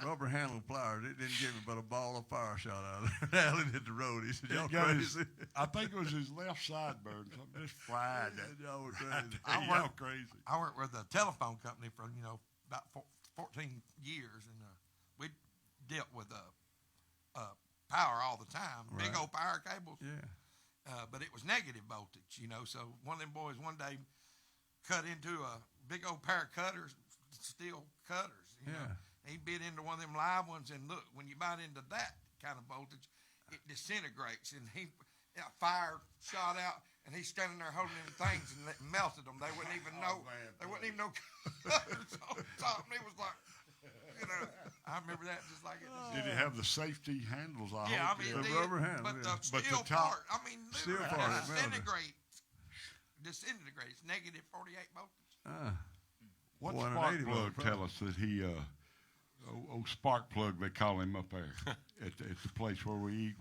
rubber handled pliers. It didn't give me but a ball of fire shot out of it. Alan hit the road. He said, y'all It got his- crazy. I think it was his left sideburn. Something just fried that. Y'all were crazy. Y'all crazy. I worked with a telephone company for about 14 years, and we dealt with power all the time, big Right. old power cables. Yeah. But it was negative voltage, So one of them boys one day cut into a big old pair of cutters, steel cutters. He bit into one of them live ones, and look, when you bite into that kind of voltage, it disintegrates, and fire shot out, and he's standing there holding them things, and it melted them. They wouldn't even know. They wouldn't even know cutters on top. And he was like, I remember that just like it. Did he have the safety handles? Yeah, I hope? mean, The the rubber handle, but yeah. the But the steel top- part, I mean, Steel literally, part, it melted. disintegrates, negative 48 voltage. Ah. What's 480 Sparkplug volt, tell us that he old spark plug, they call him up there at the place where we eat.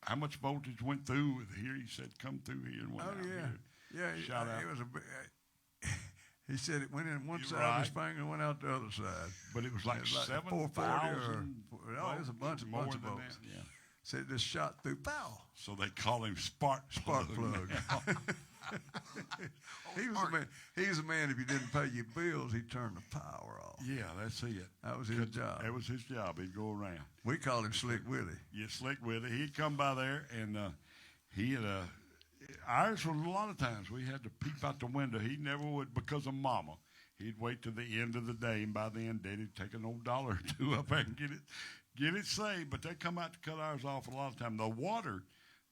How much voltage went through here? He said, "Come through here." And went out yeah. here. Yeah, Shout out. it was he said it went in one You're side of his right. finger and went out the other side. But it was like, It was like 7,000. 440 no, it was a bunch of more volts. than that. Yeah. Said it just shot through. Pow! So they call him spark Spark plug. He was a man. He was a man. If you didn't pay your bills, he turned the power off. Yeah, that's it. That was his job. That was his job. He'd go around. We called him Slick Willie. Get slick with it. He'd come by there, and he had ours was a lot of times we had to peep out the window. He never would because of Mama. He'd wait till the end of the day, and by then Daddy'd take an old dollar or two up there and get it saved. But they'd come out to cut ours off a lot of time. The water,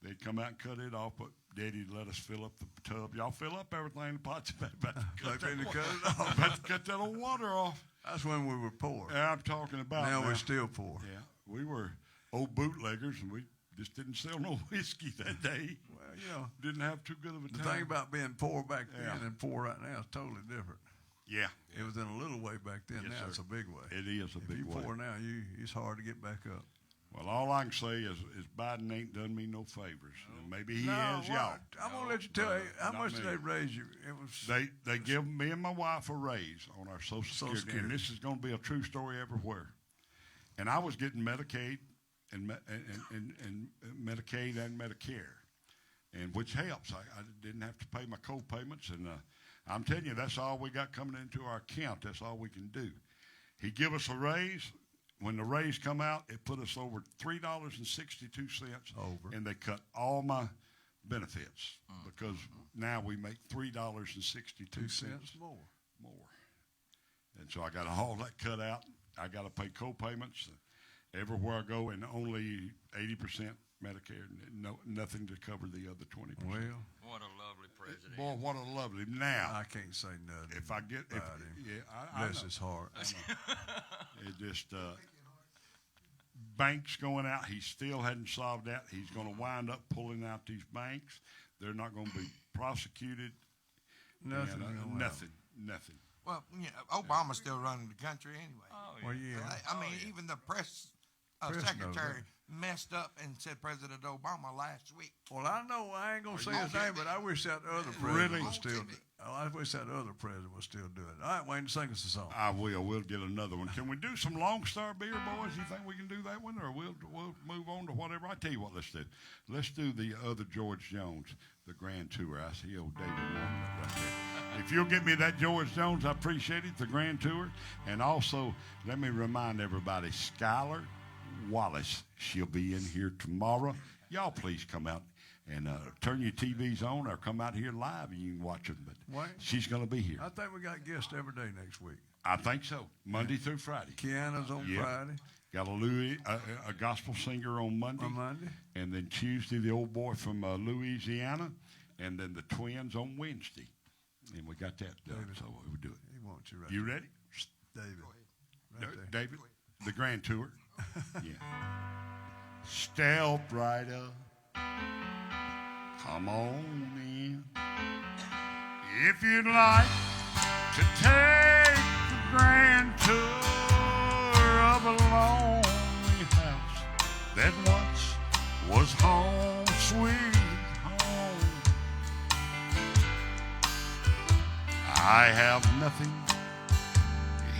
they'd come out and cut it off, but Daddy'd let us fill up the tub. Y'all fill up everything, the pots about to Like cut, they that, cut it off. about to cut that old water off. That's when we were poor. Yeah, I'm talking about Now we're still poor. Yeah, we were old bootleggers, and we just didn't sell no whiskey that day. Well, you know, Didn't have too good of a the time. thing about being poor back then Yeah. and poor right now is totally different. Yeah, It was in a little way back then. Yes, Now sir. it's a big way. it is a If big you're way. poor now, it's hard to get back up. Well, all I can say is Biden ain't done me no favors. And maybe he No, has well, y'all. I'm gonna let you tell you how not much did me. they raise you? It was They give me and my wife a raise on our Social Security, Security. and this is going to be a true story everywhere. And I was getting Medicaid and Medicaid and Medicare, and which helps. I didn't have to pay my co-payments, and I'm telling you, that's all we got coming into our account. That's all we can do. He give us a raise. When the raise come out, it put us over $3.62 Over. and they cut all my benefits because now we make $3.62 $2 more. more. And so I got all that cut out. I got to pay co-payments everywhere I go, and only 80% Medicare. Nothing to cover the other 20%. Well, What a lovely president. Boy, what a lovely. Now, I can't say nothing. if I get, about him. I Bless know. his heart. It just banks going out. He still hadn't solved that. He's going to wind up pulling out these banks. They're not going to be prosecuted. Nothing. And, gonna happen. nothing. Well, you know, Obama's still running the country anyway. Oh, Well, yeah. I mean, even the press Press knows secretary messed up and said President Obama last week. Well, I know I ain't gonna say you his on name, TV? but I wish that other president Really? was still. On TV? I wish that other president was still doing it. All right, Wayne, sing us a song. I will. We'll get another one. Can we do some Long Star beer, boys? You think we can do that one, or we'll move on to whatever? I tell you what, let's do. Let's do the other George Jones, the Grand Tour. I see old David warming up right there. If you'll get me that George Jones, I appreciate it. The Grand Tour, and also let me remind everybody, Skylar Wallace. She'll be in here tomorrow. Y'all please come out and turn your TVs on or come out here live and you can watch them. But Wayne? she's going to be here. I think we got guests every day next week. I think so. Monday through Friday. Kiana's on Yep. Friday, Got a gospel singer on Monday. on Monday. And then Tuesday, the old boy from Louisiana. And then the twins on Wednesday. And we got that done, David. so we do it. He wants you right. You ready? David. Right there. David? The Grand Tour? Yeah. Step right up. Come on in. If you'd like to take the grand tour of a lonely house that once was home, sweet home. I have nothing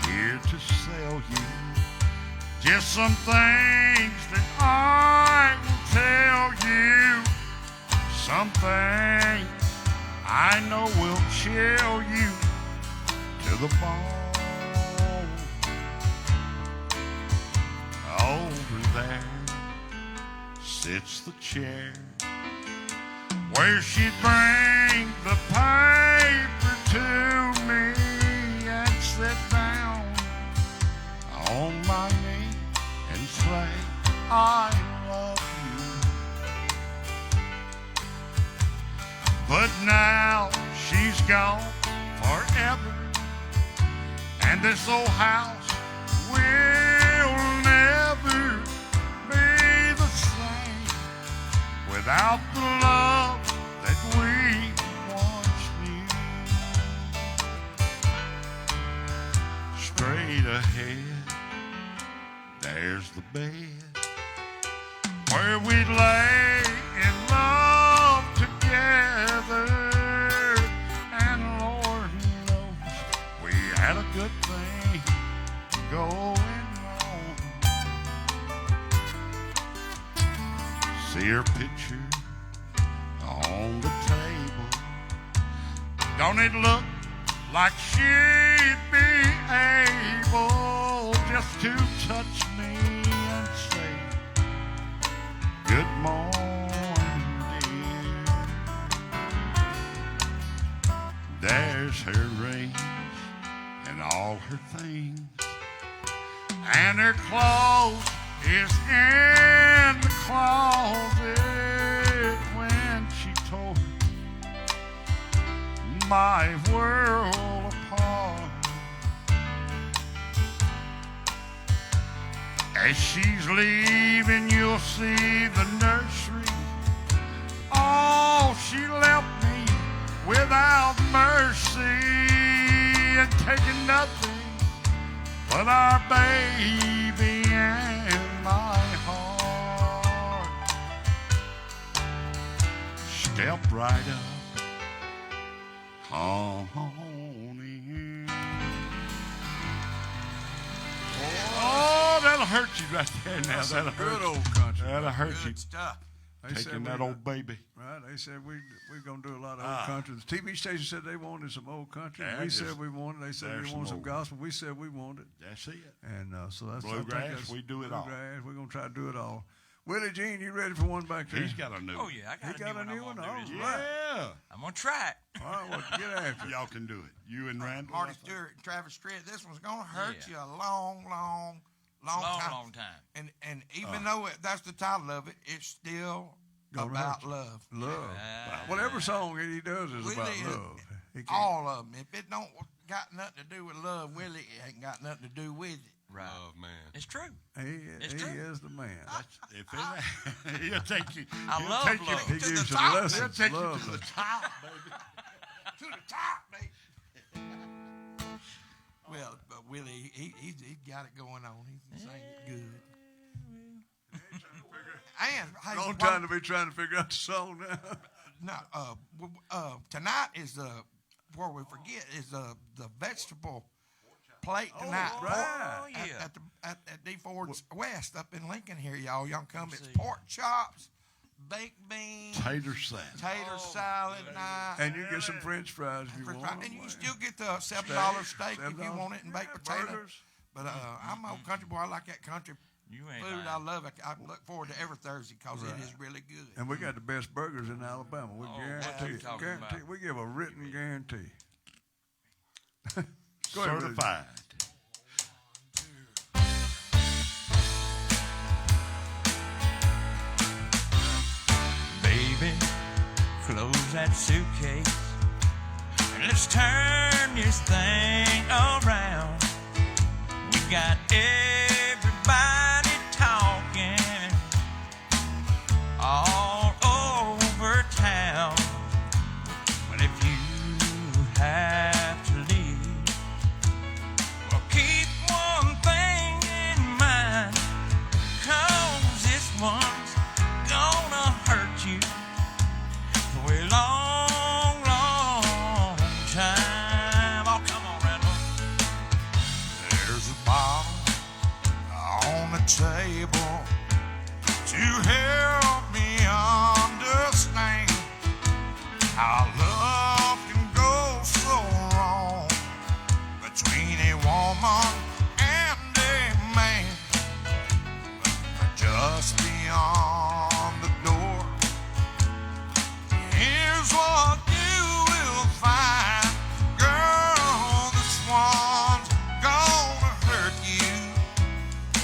here to sell you, just some things that I will tell you, some things I know will chill you to the bone. Over there sits the chair where she'd bring the paper to me and sit down on my knee and say, I love you. But now she's gone forever, and this old house will never be the same without the love that we once knew. Straight ahead There's the bed where we lay in love together, and Lord knows we had a good thing going on. See her picture on the table. Don't it look like she'd be able just to touch me and say, good morning, dear. There's her rings and all her things, and her clothes is in the closet. When she tore my world apart, as she's leaving, you'll see the nursery. Oh, she left me without mercy and taking nothing but our baby and my heart. Step right up, come on in. Oh, that'll hurt you right there now. That's That'll some good hurt you. old country. That'll hurt you. Good stuff. They said Taking we that got- old baby. Right, they said we're going to do a lot of old country. The TV station said they wanted some old country. Yeah, We just- said we wanted. They said there's we some wanted some old. gospel. We said we wanted. That's it. And so that's I Bluegrass, think that's we do it all. bluegrass. We're going to try to do it all. Willie Jean, you ready for one back there? He's got a new Oh one. yeah, I He got, got a new one. I'm All gonna do this. right. Yeah. I'm gonna try it. All right, well, get after it. Y'all can do it. You and Randall. Marty I think. Stewart and Travis Tritt, this one's going to hurt Yeah. you a long time. Long time. And even though that's the title of it, it's still Gonna about hurt you. love. Love. Right. Whatever song he does is Willie about is- love. He can't- All of them. If it don't got nothing to do with love, Willie, it ain't got nothing to do with it. Right. Oh, man. It's true. He true. is the man. If it, he'll take you. I he'll love take you, love. He To gives the you top. the He'll lessons. take you Love to the lessons. top, baby. To the top, baby. Well, but Willie, he got it going on. He can sing it good. And hey, Long one- time to be trying to figure out the song now. no, tonight is before we forget, is the vegetable plate tonight. right. Oh, yeah. At D Ford's West up in Lincoln here, y'all. Y'all can come. It's see. pork chops, baked beans, Tater salad. tater salad night. And you get some French fries if you French want. fries. And you can still get the $7 steak if you $7. want it and baked Yeah, potato. burgers. But I'm an old country boy. I like that country You ain't food. lying. I love it. I look forward to every Thursday because it is really good. And we got the best burgers in Alabama. We what guarantee you it. talking Guarantee. about? We give a written guarantee. Go ahead, Willie. Certified. Baby, close that suitcase and let's turn this thing around. We got everybody talking all over town. But if you have to leave, well, keep one thing in mind, 'cause this one's gonna hurt you for a long, long time. Oh, come on, Randall. There's a bottle on the table to help me understand how love can go so wrong between a woman and a man. But just beyond the door, here's what you will find. Girl, this one's gonna hurt you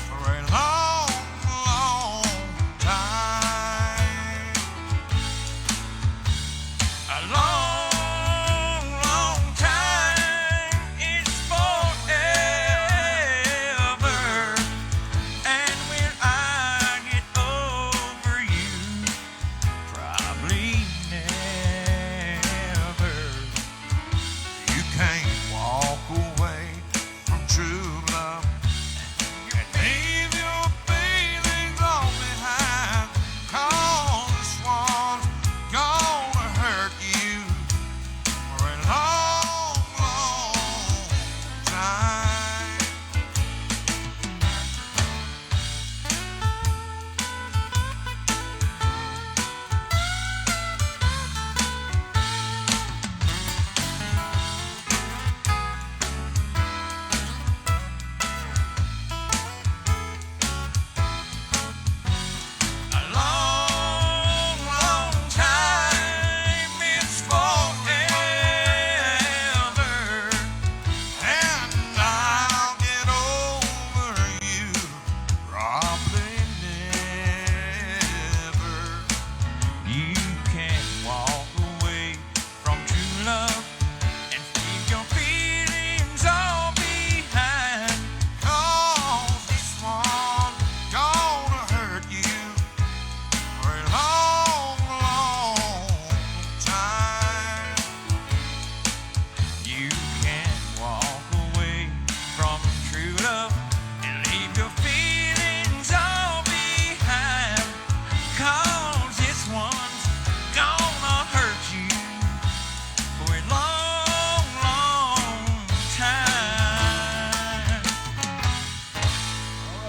for a long, long time. A long, long time is forever. And when I get old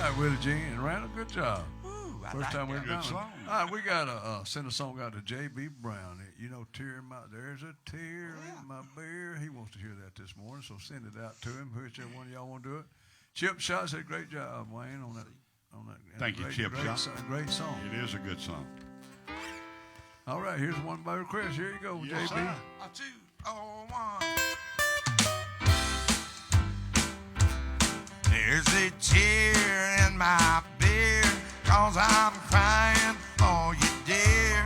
right, Willie Jean and Randall, good job. Ooh, I First like time that. we've done it. song. All right, we got to send a song out to J.B. Brown. You know, there's a tear in my beer. He wants to hear that this morning, so send it out to him. Whichever one of y'all want to do it. Chip Shot said, great job, Wayne, on that. Thank you, Chip Shot. Great song. It is a good song. All right, here's one by request. Here you go, Yes, J.B. sir. A 2, 1. There's a tear in my beer, 'cause I'm crying for you, dear.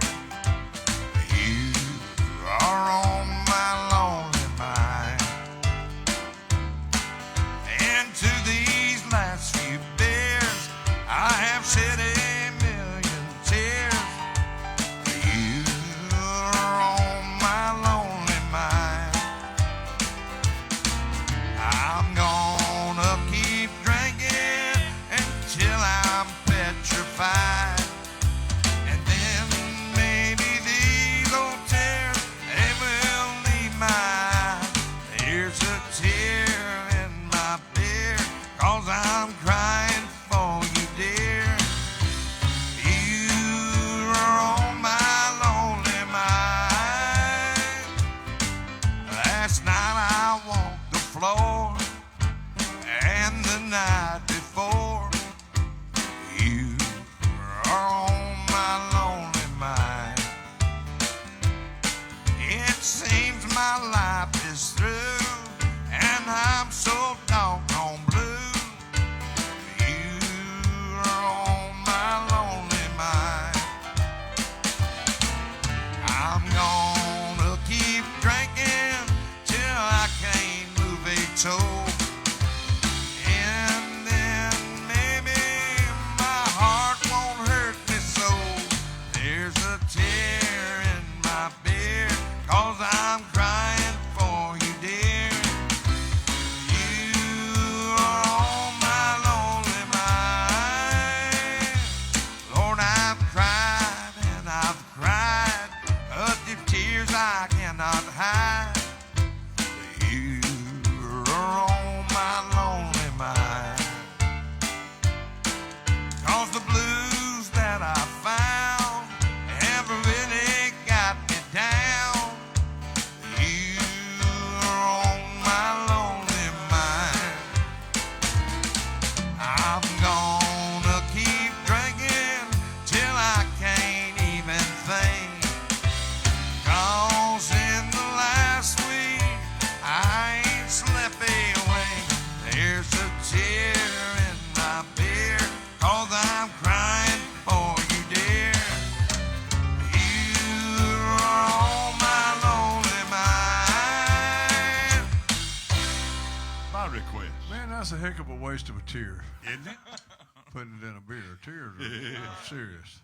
You are on my lonely mind. And to these last few beers, I have shed a million tears. You are on my lonely mind. I'm gonna keep drinking until I'm petrified. And then maybe these old tears, they will leave mine. There's a tear in my beer, 'cause I'm crying for you, dear. You are on my lonely mind. Last night I walked the floor, and the night before. You are on my lonely mind. It seems my life is through, and I'm so doggone blue. You are on my lonely mind. I'm gonna keep drinking till I can't move a toe. And then maybe my heart won't hurt me so. There's a tear in my beer, 'cause I'm crying for you, dear. You are on my lonely mind. Lord, I've cried and I've cried, but the tears I cannot hide. You are on my lonely mind. 'Cause the blues that I found have really got me down. You are on my lonely mind. I'm gonna keep drinking till I can't even think. 'Cause in the last week I ain't slept a wink. There's a tear in my beer, 'cause I'm crying for you, dear. You are on my lonely mind. My request, Man, that's a heck of a waste of a tear, isn't it? putting it in a beer. Tears are serious.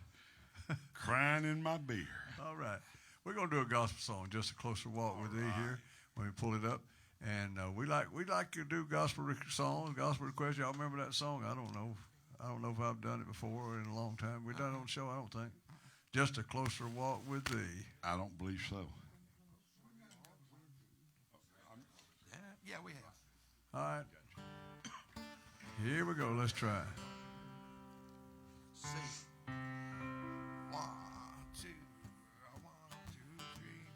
Crying in my beer. All right. We're going to do a gospel song, Just a Closer Walk with Thee here, when we pull it up. And we like to do gospel songs, gospel requests. Y'all remember that song? I don't know. I don't know if I've done it before or in a long time. We've done it on the show, I don't think. Just a Closer Walk with Thee. I don't believe so. Yeah, we have. All right. Here we go. Let's try. See. 1, 2, 1, 2, 3.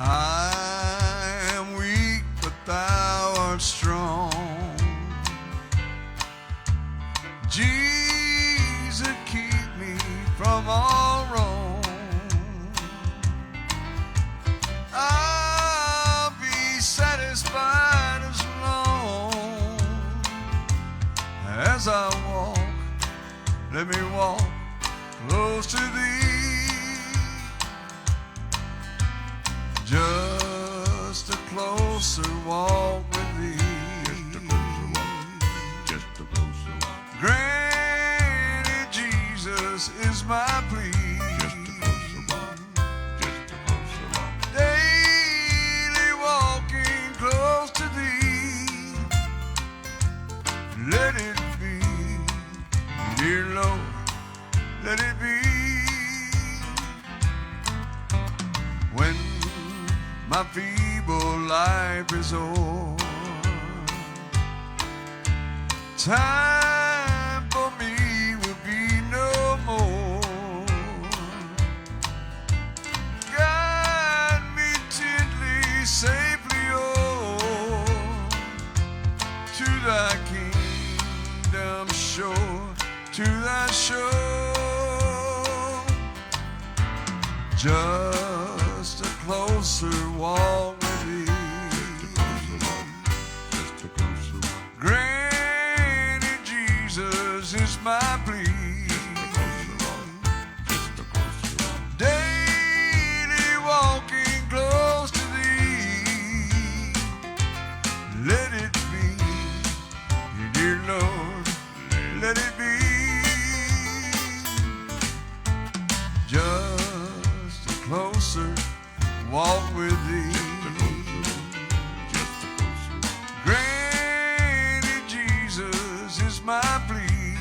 I am weak, but thou art strong. Jesus, keep me from all wrong. I'll be satisfied as long as I walk. Let me walk close to Thee. Just a closer walk with Thee. Just a closer walk. Granted, Jesus is my plea. Just a closer walk. Just a closer walk. Daily walking close to Thee. Let it be, dear Lord, let it be. When my feeble life is o'er. Time for me will be no more. Guide me gently, safely, oh, to thy kingdom shore, to thy shore. Just a closer walk with thee. Just a closer walk. Granny Jesus is my plea. Just a closer walk. Daily walking close to thee. Let it be, dear Lord, let it be. Just a closer walk with thee. Just a closer walk. Granny Jesus is my plea.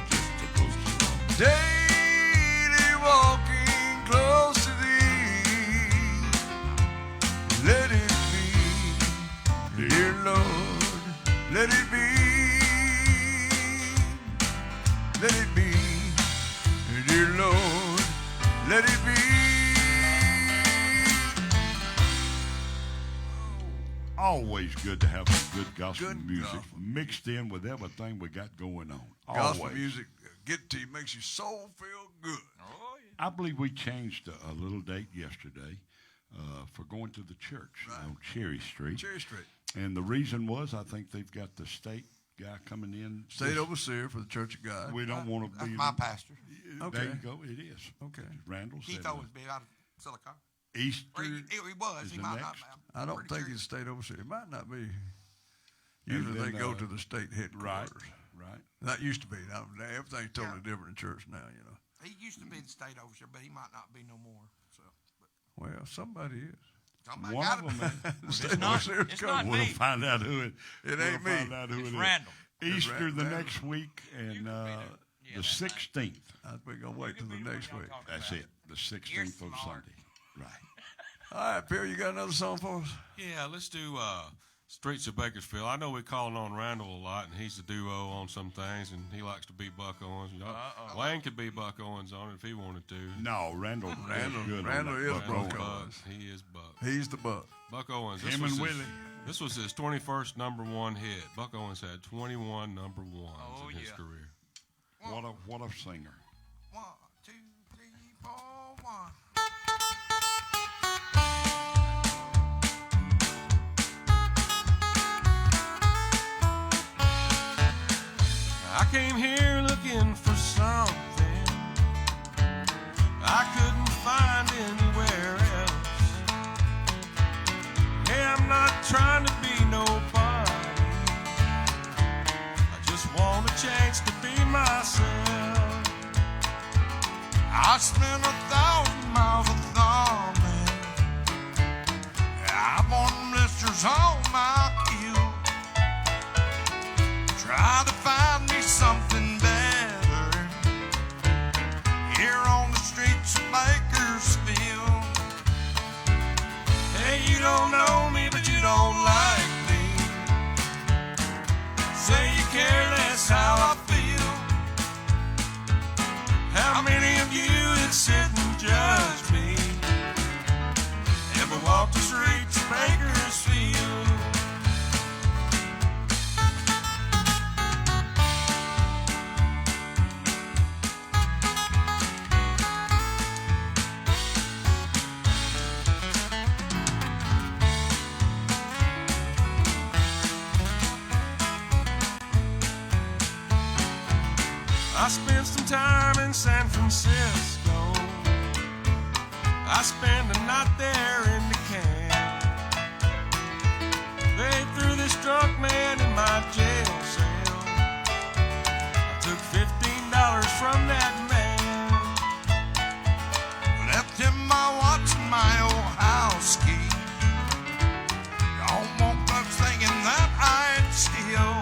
Just a closer walk. Daily walking close to thee. Let it be, dear Lord, let it be. Let it be, dear Lord, let it be. Always good to have some good gospel Good music gospel. mixed in with everything we got going on. Gospel Always. music, get to you, makes your soul feel good. Oh, yeah. I believe we changed a little date yesterday for going to the church Right. on Cherry Street. Cherry Street, And the reason was I think they've got the state guy coming in. state overseer for the Church of God. We don't want to That's be. my pastor. Okay. There you go. It is. Okay. Randall Keith said always been out of Silicon. Easter. Or he was. is He the might not next. now. I don't Pretty think sure. he's state overseer. It might not be. Usually then, they go to the state headquarters. Right. That used to be. Now, everything's totally different in church now, you know. He used to be the state overseer, but he might not be no more. So, but Well, somebody is. somebody One got of it. them. The state not- overseer's it's coming. not We'll me. find out who it. It ain't we'll me. Find out who It's it is. Randall. Easter the Randall. next week and Yeah, the that's right. 16th. We're going to wait till the next week. That's it. The 16th of smart. Sunday. Right. All right, Perry, you got another song for us? Yeah, let's do Streets of Bakersfield. I know we calling on Randall a lot, and he's the duo on some things, and he likes to be Buck Owens. Wayne could be Buck Owens on it if he wanted to. No, Randall. Randall- Good on Randall that is Buck Buck Owens. Owens. He is Buck. He's the buck. Buck Owens. Him and Willie. This was his 21st number one hit. Buck Owens had 21 number ones Oh, in his yeah. career. What a singer. 1, 2, 3, 4, 1. I came here looking for something I couldn't find anywhere else. Hey, I'm not trying to be nobody. I just want a chance to be myself. I spent 1,000 miles of thumbing. I want blisters on my heel. Try to find me something better here on the streets of Bakersfield. Hey, you don't know me, but you don't like me. Say you care less how I feel. How many of you that sit and judge me ever walk the streets of Bakersfield? I spent some time in San Francisco. I spent a night there in the camp. They threw this drunk man in my jail cell. I took $15 from that man. Left him my watch and my old house key. Don't want folks thinking that I'd steal.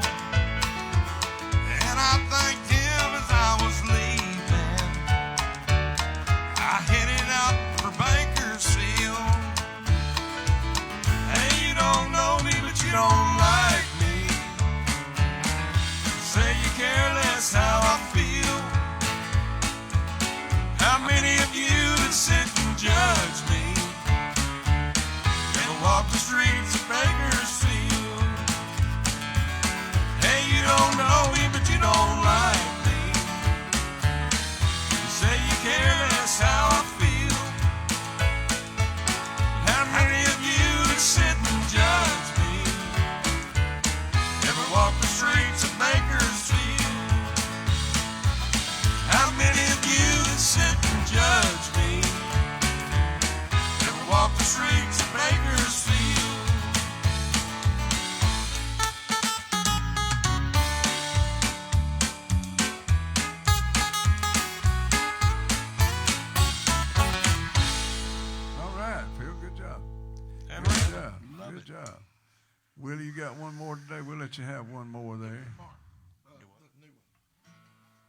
And I thanked him as I was leaving. I headed out for Bakersfield. Good job. And Good job. Good job. Willie, you got one more today. We'll let you have one more there.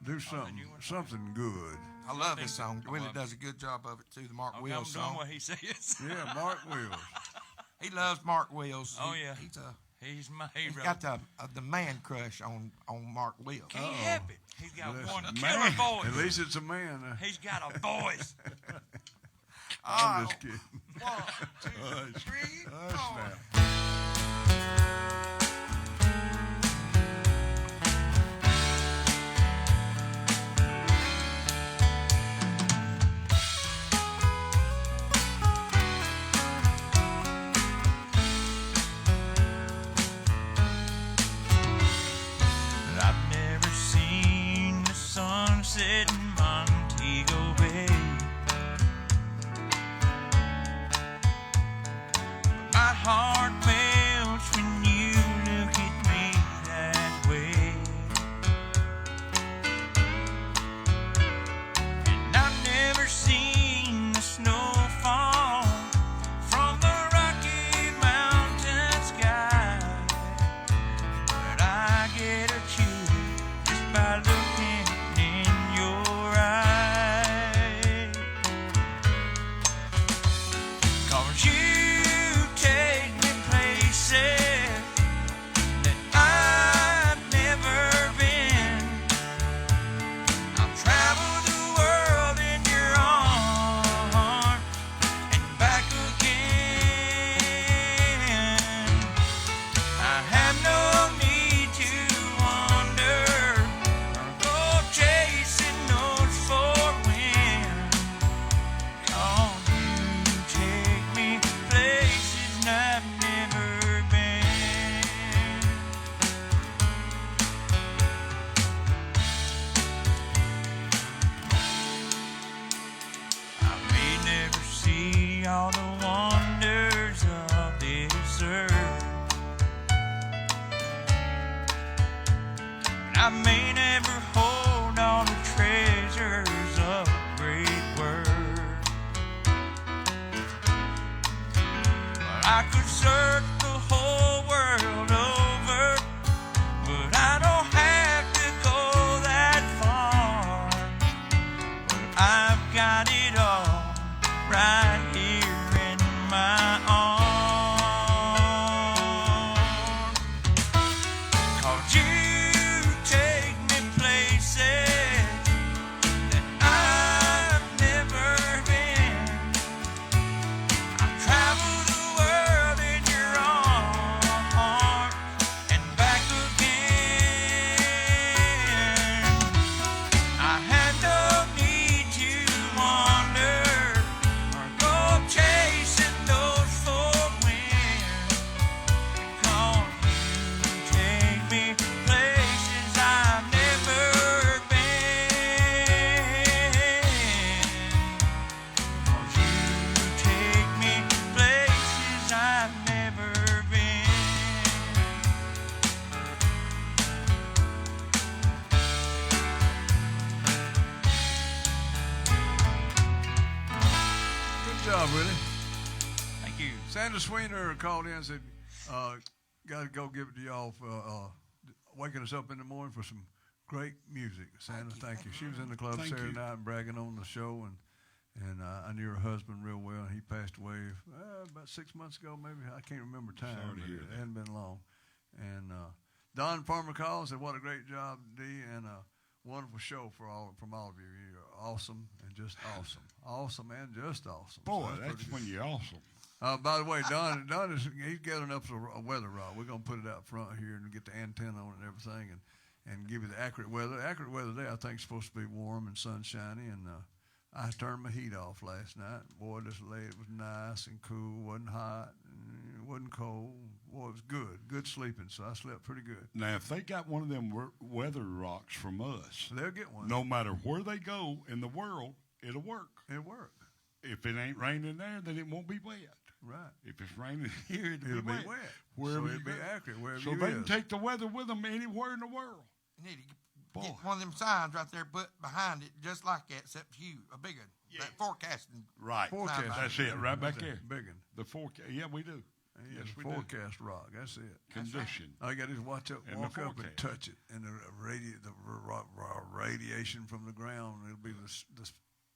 Do something good. I love this song. Willie does a good job of it too. The Mark I'm Wills doing song. what he says. Yeah, Mark Wills. He loves Mark Wills. Oh, yeah. He's He's he's right. got the man crush on Mark Wills. Can't help it. He's got Listen, one man. killer At voice. least it's a man. He's got a voice. I'm just kidding. 1, 2, 3, 4. I've never seen the sunset in Montego Bay. My heart melts when you look at me that way. And I've never seen the snow fall from the Rocky Mountain sky. But I get a chill just by looking in your eyes. 'Cause you take me places that I've never been. I've traveled the world in your arms and back again. I have no need to wonder or go chasing those four winds. 'Cause you take me places I've never been. I may never see all the wonders of this earth. And I may never hold all the treasures of great worth. But I could search the whole world over, but I don't have to go that far. But I've got it all right here in my arms. 'Cause you take me places that I've never been. I've traveled the world in your arms and back again. I had no need to wonder or go chasing those four winds. 'Cause you take me places I've never been. 'Cause you take me places I've never been. Good job, Willie. Thank you. Sandra Sweener called in and said, got to go give it to y'all for waking us up in the morning for some great music. Sandra, thank you. She was in the club Thank Saturday you. night and bragging on the show, and I knew her husband real well, and he passed away about 6 months ago, maybe. I can't remember time. Sorry to but hear it that. hadn't been long. And Don Farmer called and said, what a great job, D, and wonderful show from all of you. You're awesome and just awesome. Awesome and just awesome. So Boy, pretty that's good. when you're awesome. By the way, Don he's gathering up a weather rod. We're gonna put it out front here and get the antenna on it and everything, and give you the accurate weather. The accurate weather today, I think, is supposed to be warm and sunshiny. And I turned my heat off last night. Boy, this late it was nice and cool. wasn't hot, and it wasn't cold. Boy, it was good sleeping. So I slept pretty good. Now, if they got one of them weather rocks from us, So they'll get one. no matter where they go in the world, it'll work. It'll work. If it ain't raining there, then it won't be wet. Right. If it's raining here, It'll be wet. Wherever So you it'll be go. accurate wherever So you they is. can take the weather with them anywhere in the world. You need to Boy. get one of them signs right there, put behind it, just like that, except huge, a bigger, that forecasting. Right. Forecast. That's it, right back there. Big one. The forecast. Yeah, we do. Yeah, Yes, the we do. forecast rock. That's it. Condition. All you got to do is watch up, And the walk up, and forecast. touch it, and the radiation from the ground. It'll be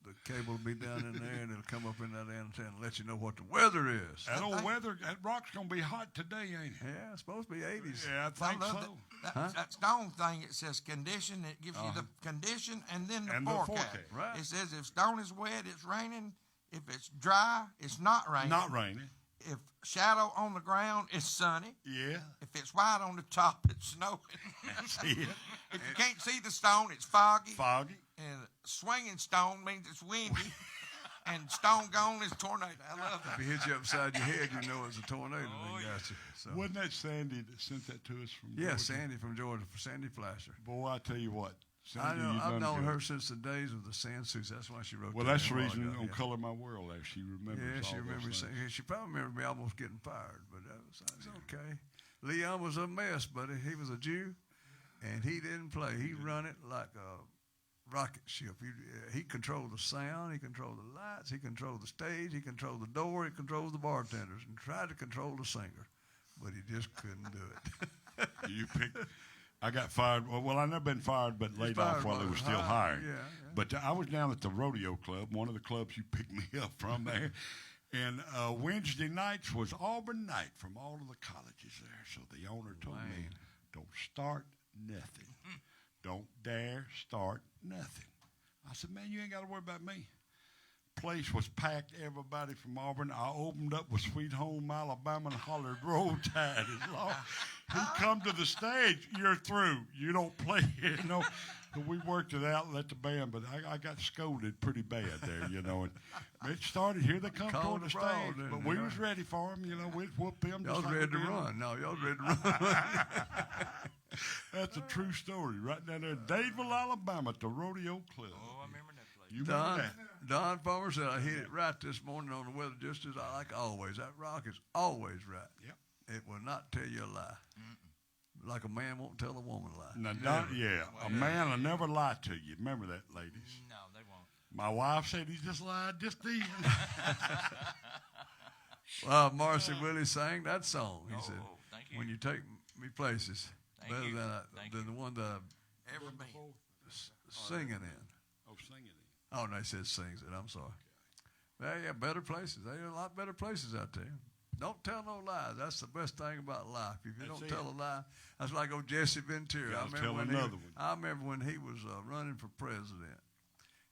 the cable will be down in there, and it'll come up in that antenna and let you know what the weather is. That old weather, that rock's going to be hot today, ain't it? Yeah, it's supposed to be 80s. Yeah, I think love so. That stone thing, it says condition. It gives you the condition and then the And the forecast. forecast. Right. It says if stone is wet, it's raining. If it's dry, it's not raining. Not raining. If shadow on the ground, it's sunny. Yeah. If it's white on the top, it's snowing. That's it. If you can't see the stone, it's foggy. Foggy. And swinging stone means it's windy. And stone gone is tornado. I love If that. it hits you upside your head, you know it's a tornado. They got you. So. Wasn't that Sandy that sent that to us from Yeah, Georgia? Sandy from Georgia, Sandy Flasher. Boy, I tell you what. I Sandy, know. you I've done known good. her since the days of the Sand Suits. That's why she wrote. Well, that that's the a while reason ago, on yeah. Color My World there. She remembers Yeah, she all remembers. those things. She probably remembered me almost getting fired, but that's okay. Leon was a mess, buddy. He was a Jew, and he didn't play. He run it like a rocket ship. He controlled the sound. He controlled the lights. He controlled the stage. He controlled the door. He controlled the bartenders, and tried to control the singer, but he just couldn't do it. You picked. I got fired. Well, I never been fired, but laid off fired while they while were still hired. hiring. Yeah. But I was down at the rodeo club, one of the clubs you picked me up from there. And Wednesday nights was Auburn night from all of the colleges there. So the owner told me, don't start nothing. Don't dare start nothing. I said, man, you ain't got to worry about me. Place was packed, everybody from Auburn. I opened up with Sweet Home Alabama and hollered, Roll Tide is lost. He come to the stage, you're through. You don't play here, you know. But we worked it out and let the band, but I got scolded pretty bad there, you know. And it started, here they come Called toward the the brawl, stage. didn't But they? we was ready for them, you know. We'd whoop them. Y'all was just like ready to we did. run. No, y'all was ready to run. That's a true story, right down there in Dadeville, Alabama, at the Rodeo Club. Oh, I remember that place. You remember that? Don Farmer said I hit it right this morning on the weather, just as I like always. That rock is always right. Yep. It will not tell you a lie. Like a man won't tell a woman a lie. Now, a man will never lie to you. Remember that, ladies. No, they won't. My wife said he just lied just even. Marcy Willie sang that song. He said, thank you. "When you take me places, Thank better you. than Thank the one that Ever been. singing in." Oh, singing it. Oh, no, he said sings it. I'm sorry. Well, yeah, better places. There are a lot better places out there. Don't tell no lies. That's the best thing about life. If you That's don't it. tell a lie, that's like old Jesse Ventura. Gotta tell another one. I remember when he was running for president,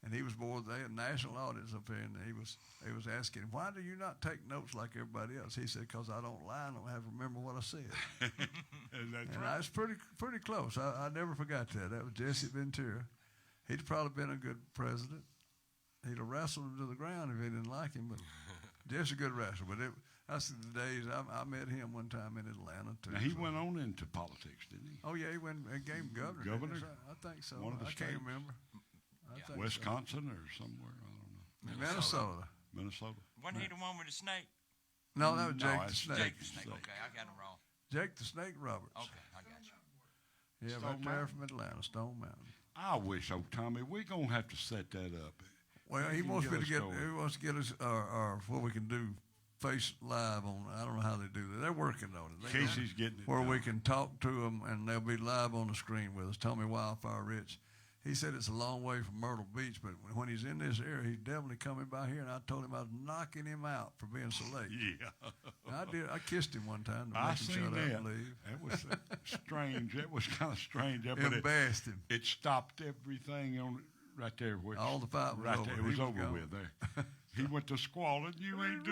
and he was bored. They had a national audience up there, and they was asking, "Why do you not take notes like everybody else?" He said, "Because I don't lie. I don't have to remember what I said." And that's And right. I was pretty close. I never forgot that. That was Jesse Ventura. He'd probably been a good president. He'd have wrestled him to the ground if he didn't like him, but Jesse's a good wrestler. But that's the days I met him one time in Atlanta too. Now, he so- went on into politics, didn't he? Oh yeah, he went and gave him governor. didn't he? Governor? I think so. One of the I can't states? remember. I think so. Wisconsin or somewhere, I don't know. Minnesota. Minnesota. Wasn't he the one with the snake? No, that was No, Jake the that's Snake. Jake the Snake. Okay, I got him wrong. Jake the Snake Roberts. Okay, I got you. Yeah, Stone right there Mountain? from Atlanta, Stone Mountain. I wish, old Tommy, we're going to have to set that up. Well, he You can wants me get to us get. going. He wants to get us our what we can do face live on. I don't know how they do that. They're working on it. They- Casey's getting it where we done. can talk to them and they'll be live on the screen with us. Tommy Wildfire Rich. He said it's a long way from Myrtle Beach, but when he's in this area, he's definitely coming by here. And I told him I was knocking him out for being so late. Yeah. And I did. I kissed him one time to I make him seen shut up that. and leave. That was strange. That was kind of strange. But Embarrassed him. it stopped everything on right there. Which, All the fight was right over. there. It He was was over gone. with there. He went to squalling. You ain't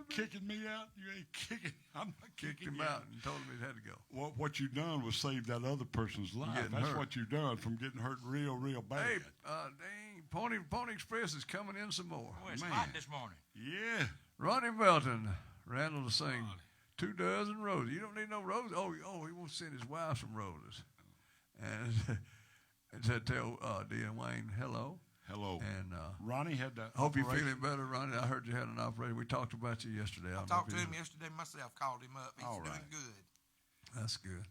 kicking me out. You ain't kicking. I'm not Kicked kicking him you out and told him he had to go. What you done was save that other person's life. getting That's hurt. what you done from getting hurt real bad. Hey, dang, Pony Express is coming in some more. Oh, it's Man. hot this morning. Yeah. Ronnie Melton, Randall to sing 24 roses. You don't need no roses. Oh, he wants to send his wife some roses. And said, tell Dean Wayne hello. Hello. And Ronnie had that. hope you're operation. feeling better, Ronnie. I heard you had an operation. We talked about you yesterday. I don't know talked if to you him yesterday myself, called him up. He's All doing right. good. That's good.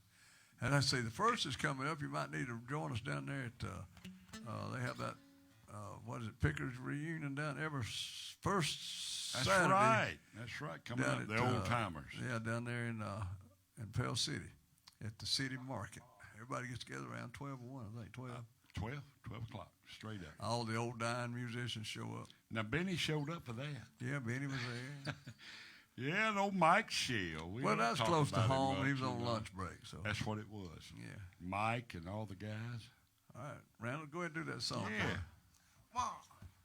And I say the first is coming up. You might need to join us down there at. They have that. What is it? Pickers reunion down every first That's Saturday. right. That's right. Coming Down up, at, the old timers. Yeah, down there in Pell City, at the city market. Everybody gets together around 12 or 1, I think 12. 12 o'clock, straight up. All the old dying musicians show up. Now, Benny showed up for that. Yeah, Benny was there. Yeah, and old Mike Shell. We Well, don't that's talk close to about him home. He much, was on you know. lunch break. So That's what it was. yeah. Mike and all the guys. All right, Randall, go ahead and do that song. Yeah. for us.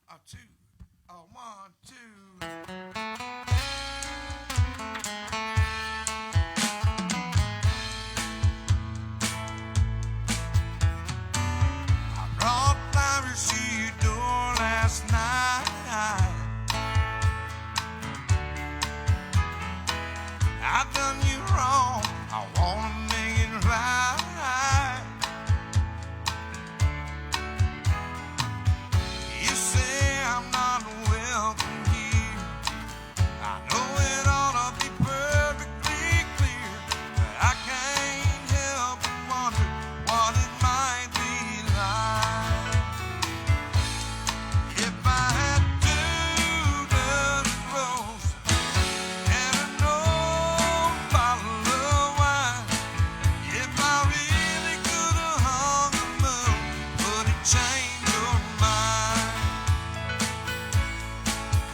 1, 2, 1, 2. I brought flowers to your door last night. I've done you wrong. I wanna make it right. You say I'm not welcome here. I know it ought to be perfectly clear, but I can't help but wonder what it might be like if I had 2 dozen roses and an old bottle of wine. If I really could have hung the moon, would it change your mind?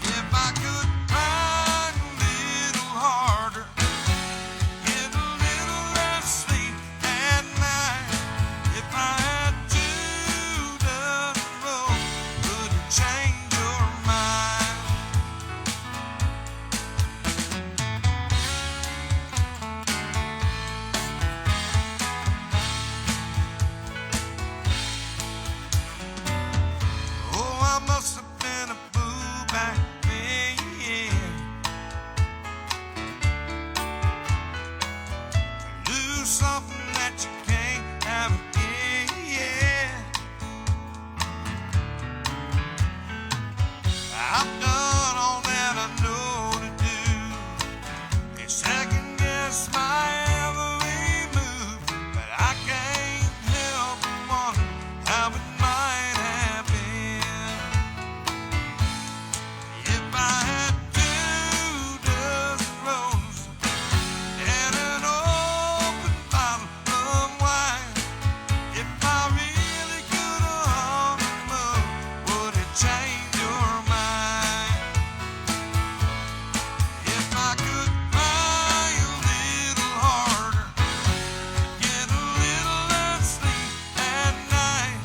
If I could try a little harder, get a little less sleep at night. If I had 2 dozen roses, would it change your mind? Oh, I must have been a fool back then. Lose something that you can't have again. I've done all that I know to do. It's second guess my every move, but I can't help but wonder how it might have been if I had 2 dozen roses and an open bottle of wine. If I really could have hung the moon, would it change your mind? If I could try a little harder, get a little less sleep at night.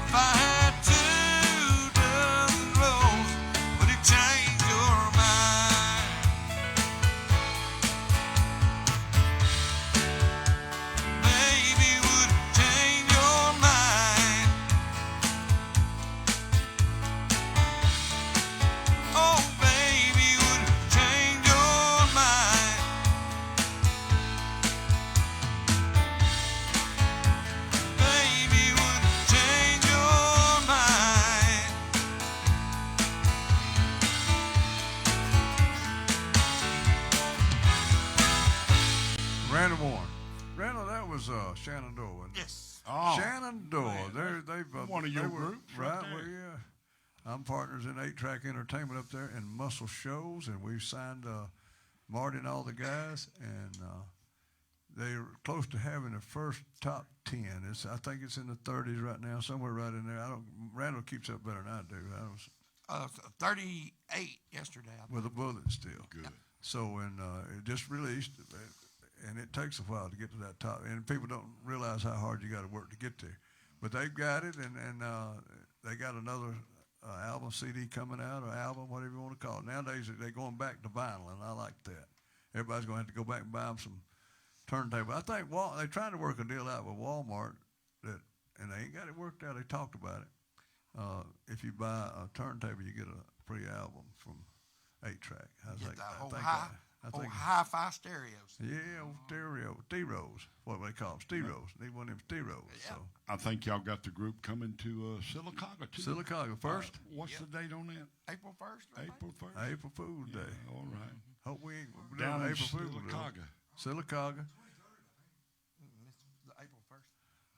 If I had 2 dozen roses, would it change your mind? Baby, would it change your mind? Oh, baby, would it change your mind? Baby, would it change your mind? Randall Warren. Randall, that was Shenandoah. wasn't it? Yes. Oh, Shenandoah. They've one of they your were- groups right right? there. Well, yeah. I'm partners in 8-Track Entertainment up there and Muscle Shows, and we've signed Marty and all the guys, and they're close to having the first top 10. I think it's in the 30s right now, somewhere right in there. Randall keeps up better than I do. 38 yesterday. I With a bullet still. Good. So, and it just released, and it takes a while to get to that top. And people don't realize how hard you got to work to get there. But they've got it, and they got another album, CD coming out, or album, whatever you want to call it. Nowadays, they're going back to vinyl, and I like that. Everybody's going to have to go back and buy them some turntable. I think they're trying to work a deal out with Walmart, and they ain't got it worked out. They talked about it. If you buy a turntable, you get a free album from 8-Track. How's Get that? the I whole think hi-fi stereos. yeah, old stereo, D-Rose, what do they call them, stereos. Need one of them stereos. Yeah. So I think y'all got the group coming to Sylacauga too. Sylacauga first, What's the date on that? April 1st. I think. April 1st. April Fool's Day. All right. Hope we ain't Down in April Fool's Day. Sylacauga. Sylacauga.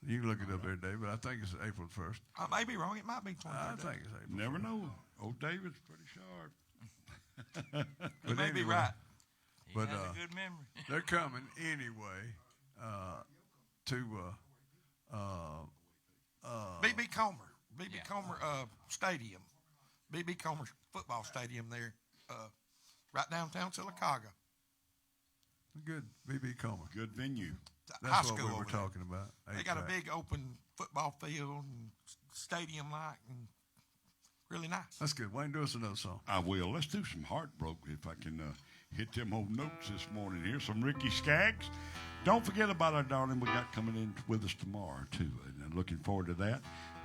You can look it up every day, but I think it's April 1st. I may be wrong. It might be 23rd. I think it's April. Never 1st. know. Old David's pretty sharp. You may be anyway, right. He But has a good memory. they're coming anyway to B.B. Comer. B.B. Comer Stadium. B.B. Comer football stadium there, right downtown Sylacauga. good B.B. Comer. Good venue. High That's school what we over were there. talking about. They got a HVAC. big open football field and stadium like, and really nice. That's good. Wayne, do us another song. I will. Let's do some Heartbroke if I can hit them old notes this morning here. Some Ricky Skaggs. Don't forget about our darling we got coming in with us tomorrow, too. And I'm looking forward to that.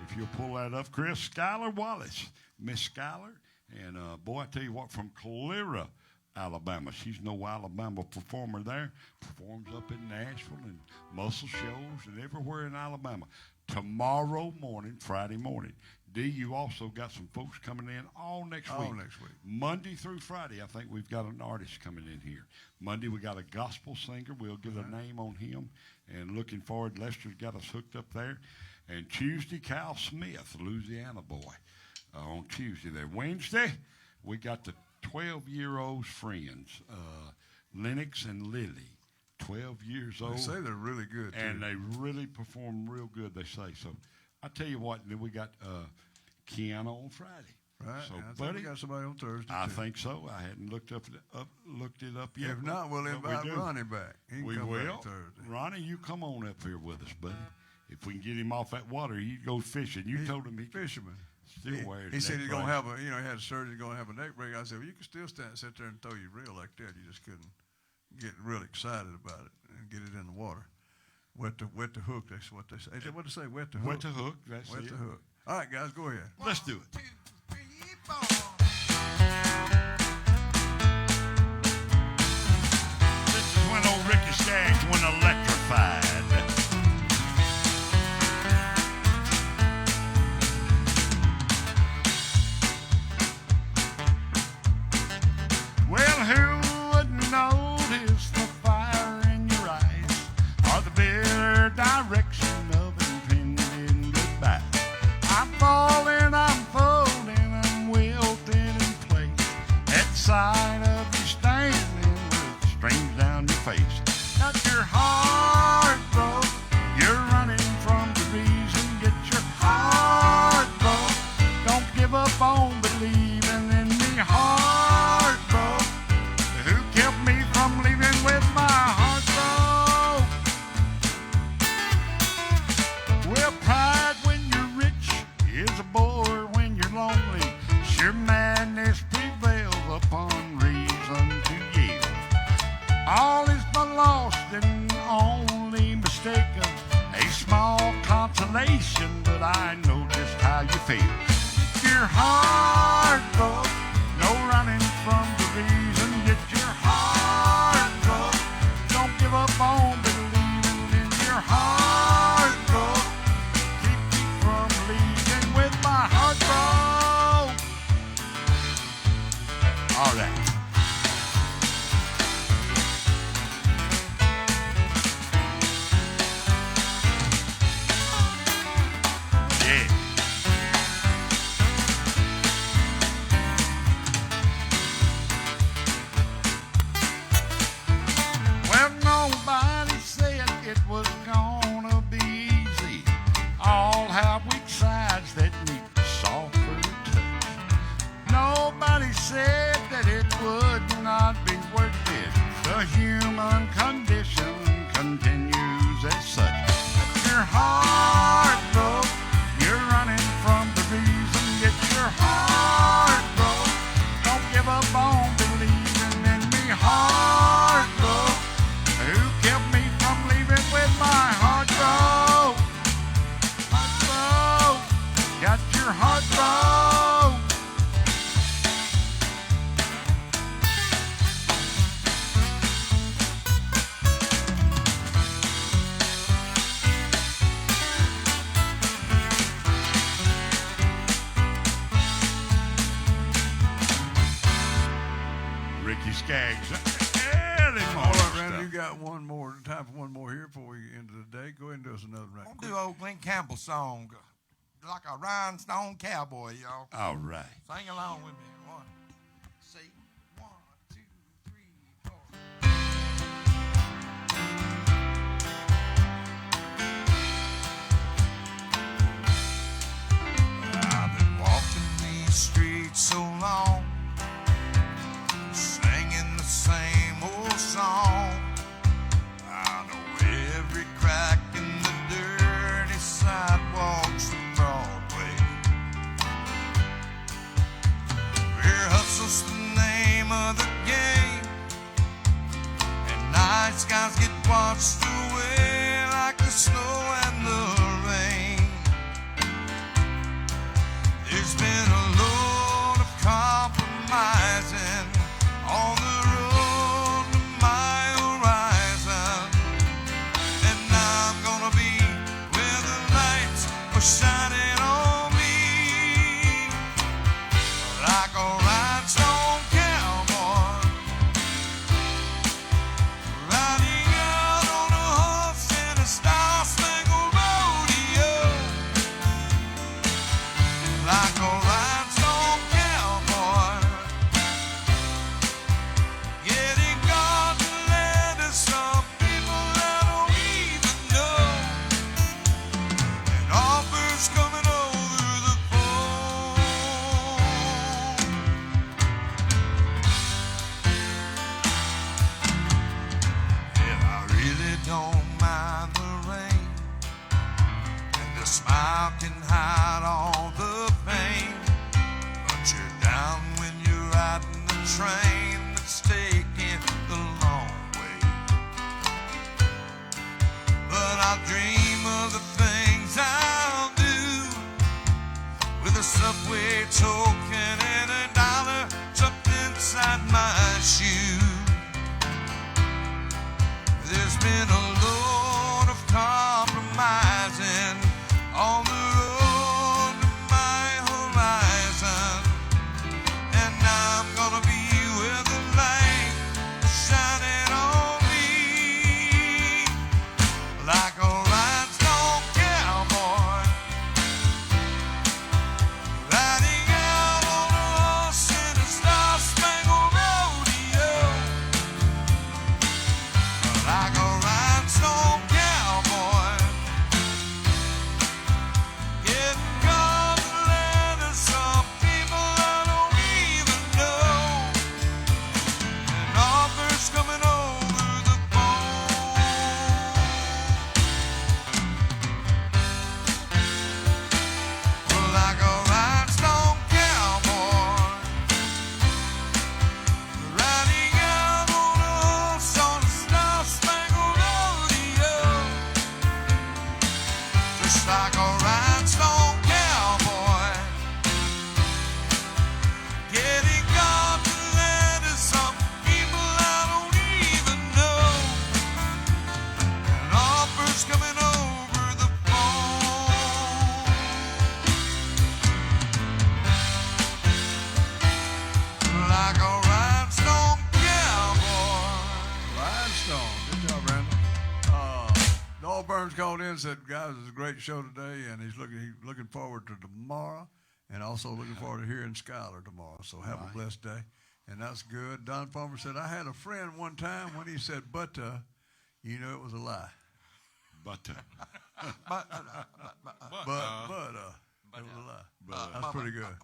If you'll pull that up, Chris, Skylar Wallace. Miss Skylar. And, boy, I tell you what, from Calera, Alabama. She's no Alabama performer there. Performs up in Nashville and muscle shows and everywhere in Alabama. Tomorrow morning, Friday morning. D, you also got some folks coming in all next week. All next week. Monday through Friday, I think we've got an artist coming in here. Monday, we got a gospel singer. We'll get a name on him. And looking forward, Lester's got us hooked up there. And Tuesday, Kyle Smith, Louisiana boy, on Tuesday there. Wednesday, we got the 12-year-old friends, Lennox and Lily, 12 years They old. say they're really good, too. And they really perform real good, they say. So I tell you what, then we got Kiana on Friday. right? So, And I think buddy, we got somebody on Thursday, I too. think so. I hadn't looked it up yet. If not, we'll but invite do. Ronnie back. He can We come will. back Thursday. Ronnie, you come on up here with us, buddy. If we can get him off that water, he'd go fishing. You told him he could Fisherman. still wear his He said neck he's going to brace. have he had a surgery, going to have a neck break. I said, well, you can still sit there and throw your reel like that. You just couldn't get real excited about it and get it in the water. Wet the hook, that's what they say. Is that what they say? Wet the hook. Wet to hook. That's Wet it. the hook. All right, guys, go ahead. Let's do it. 1, 2, 3, 4. This is when old Ricky Skaggs went electrified. Well, who would notice the fire in your eyes or the bitter direction of impending goodbye? I'm falling, I'm folding, I'm wilting in place at sight of you standing with strings down your face. Got your heart broke, you're running from the reason. Get your heart broke, don't give up on believing in me. Heart broke, who kept me from leaving with my heart broke? Well, pride when you're rich is a bore when you're lonely. Sure madness prevails upon reason to give. All is but lost and only mistaken. A small consolation, but I know just how you feel. Your heart broke, no running from the reason. Get your heart broke, don't give up on believing in your heart broke. Keep me from leaving with my heart broke. All right. Yeah. Well, nobody said it was gonna be easy. All have weak sides that need softer touch. Nobody said that it would not be worth it. The human condition continues as such. Your heart broke, you're running from the reason. Get your heart broke, don't give up on believing in me. Heart broke, who kept me from leaving with my heart broke? Heart broke, got your heart broke. Ricky Skaggs, early morning. Brandon, you stuff. got one more time for one more here before we end the day. Go ahead and do us another right I'm quick. gonna do old Glenn Campbell song, like a rhinestone cowboy, y'all. All right. Sing along with me. One, see, 1, 2, 3, 4. I've been walking these streets so long, singing the same old song. I know every crack in the dirty sidewalks of Broadway. Where hustle's the name of the game, and night skies get washed away like the snow and the rain. There's been a load of compromising on the road to my horizon, and I'm gonna be where the lights are shining on me, like a rhinestone cowboy riding out on a horse in a star-spangled rodeo, like a rhinestone cowboy getting God to land us some people that don't even know, and offers coming over the phone. And I really don't mind the rain, and the smile can hide all the pain, but you're down when you're riding the train that's taking the long way. But I dream of the things I'll do with a subway token and $1 tucked inside my shoe. There's been a load of compromising on the road to my horizon, and I'm gonna be where the light is shining on me, like a rhinestone cowboy riding out on a horse in a star-spangled rodeo, like a rhinestone cowboy getting God to land us some people I don't even know, and offers coming over the phone, like a rhinestone cowboy riding out on a horse on a star-spangled rodeo, just like a rhinestone cowboy getting God to land us some people I don't even know, and offers coming over the phone, like a rhinestone cowboy. Rhinestone. Good job, Brandon. Noel Burns called in and said, guys, it's a great show today, and he's looking forward to tomorrow, and also looking forward to hearing Skylar tomorrow. So have a blessed day. And that's good. Don Farmer said, I had a friend one time when he said, but, you know it was a lie. But But, It was a lie. That's pretty good.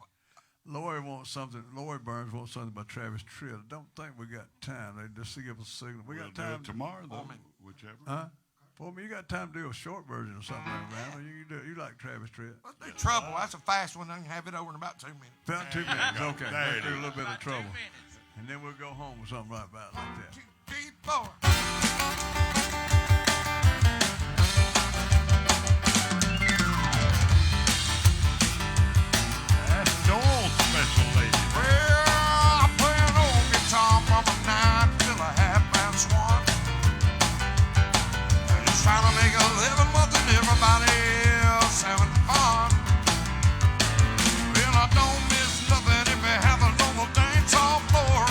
Lori Burns wants something by Travis Tritt. I don't think we got time. They just give us a signal. We we'll got do time it tomorrow, though, whichever. Huh? For me, you got time to do a short version or something like that. You can do. You like Travis Tritt? let's do Trouble. That's a fast one. I can have it over in about 2 minutes. About 2 minutes. Okay. There Let's it do a is. little bit of trouble. And then we'll go home with something right about like that. 2, 3, 4. That's Noel's special lady. Well, I play an old guitar from a 9 till a 1:30. Just trying to make a living more than everybody else having fun. Well, I don't miss nothing if we have a normal dance hall floor.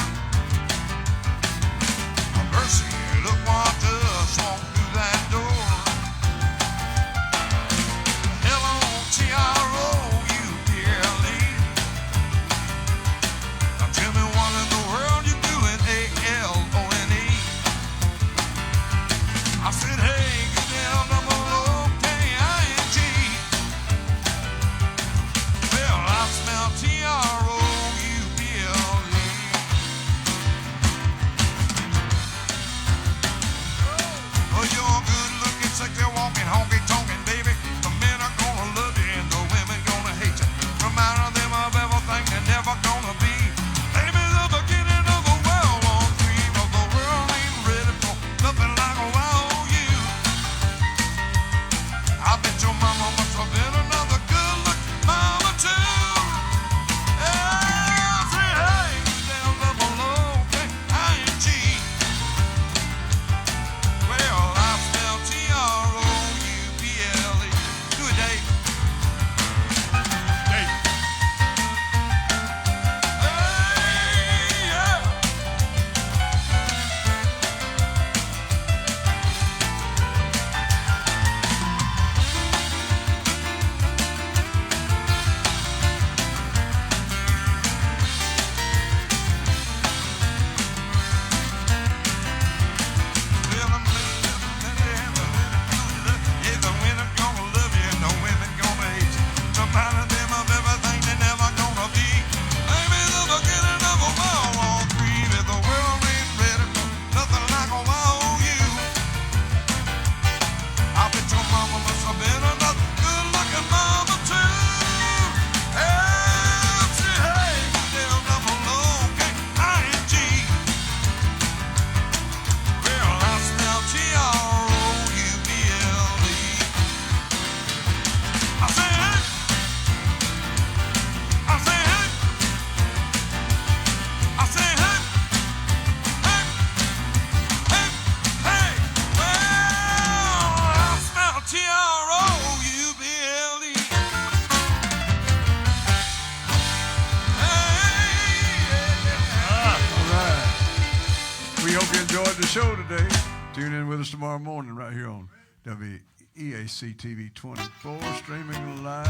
the show today. Tune in with us tomorrow morning right here on WEAC TV 24, streaming live.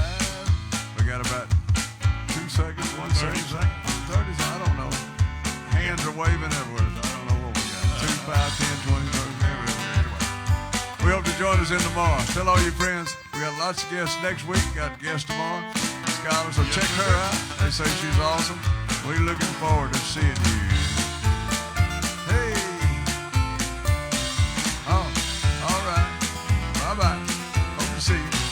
We got about 2 seconds, 1 second, 30 seconds, I don't know. Hands are waving everywhere. I don't know what we got. 2, 5, 10, 20, 30, everywhere. Anyway, we hope to join us in tomorrow. Tell all your friends. We got lots of guests next week. Got guests tomorrow. Skylar, so check her out. They say she's awesome. We're looking forward to seeing you. Hey. Oh, all right. Bye-bye. Hope to see you.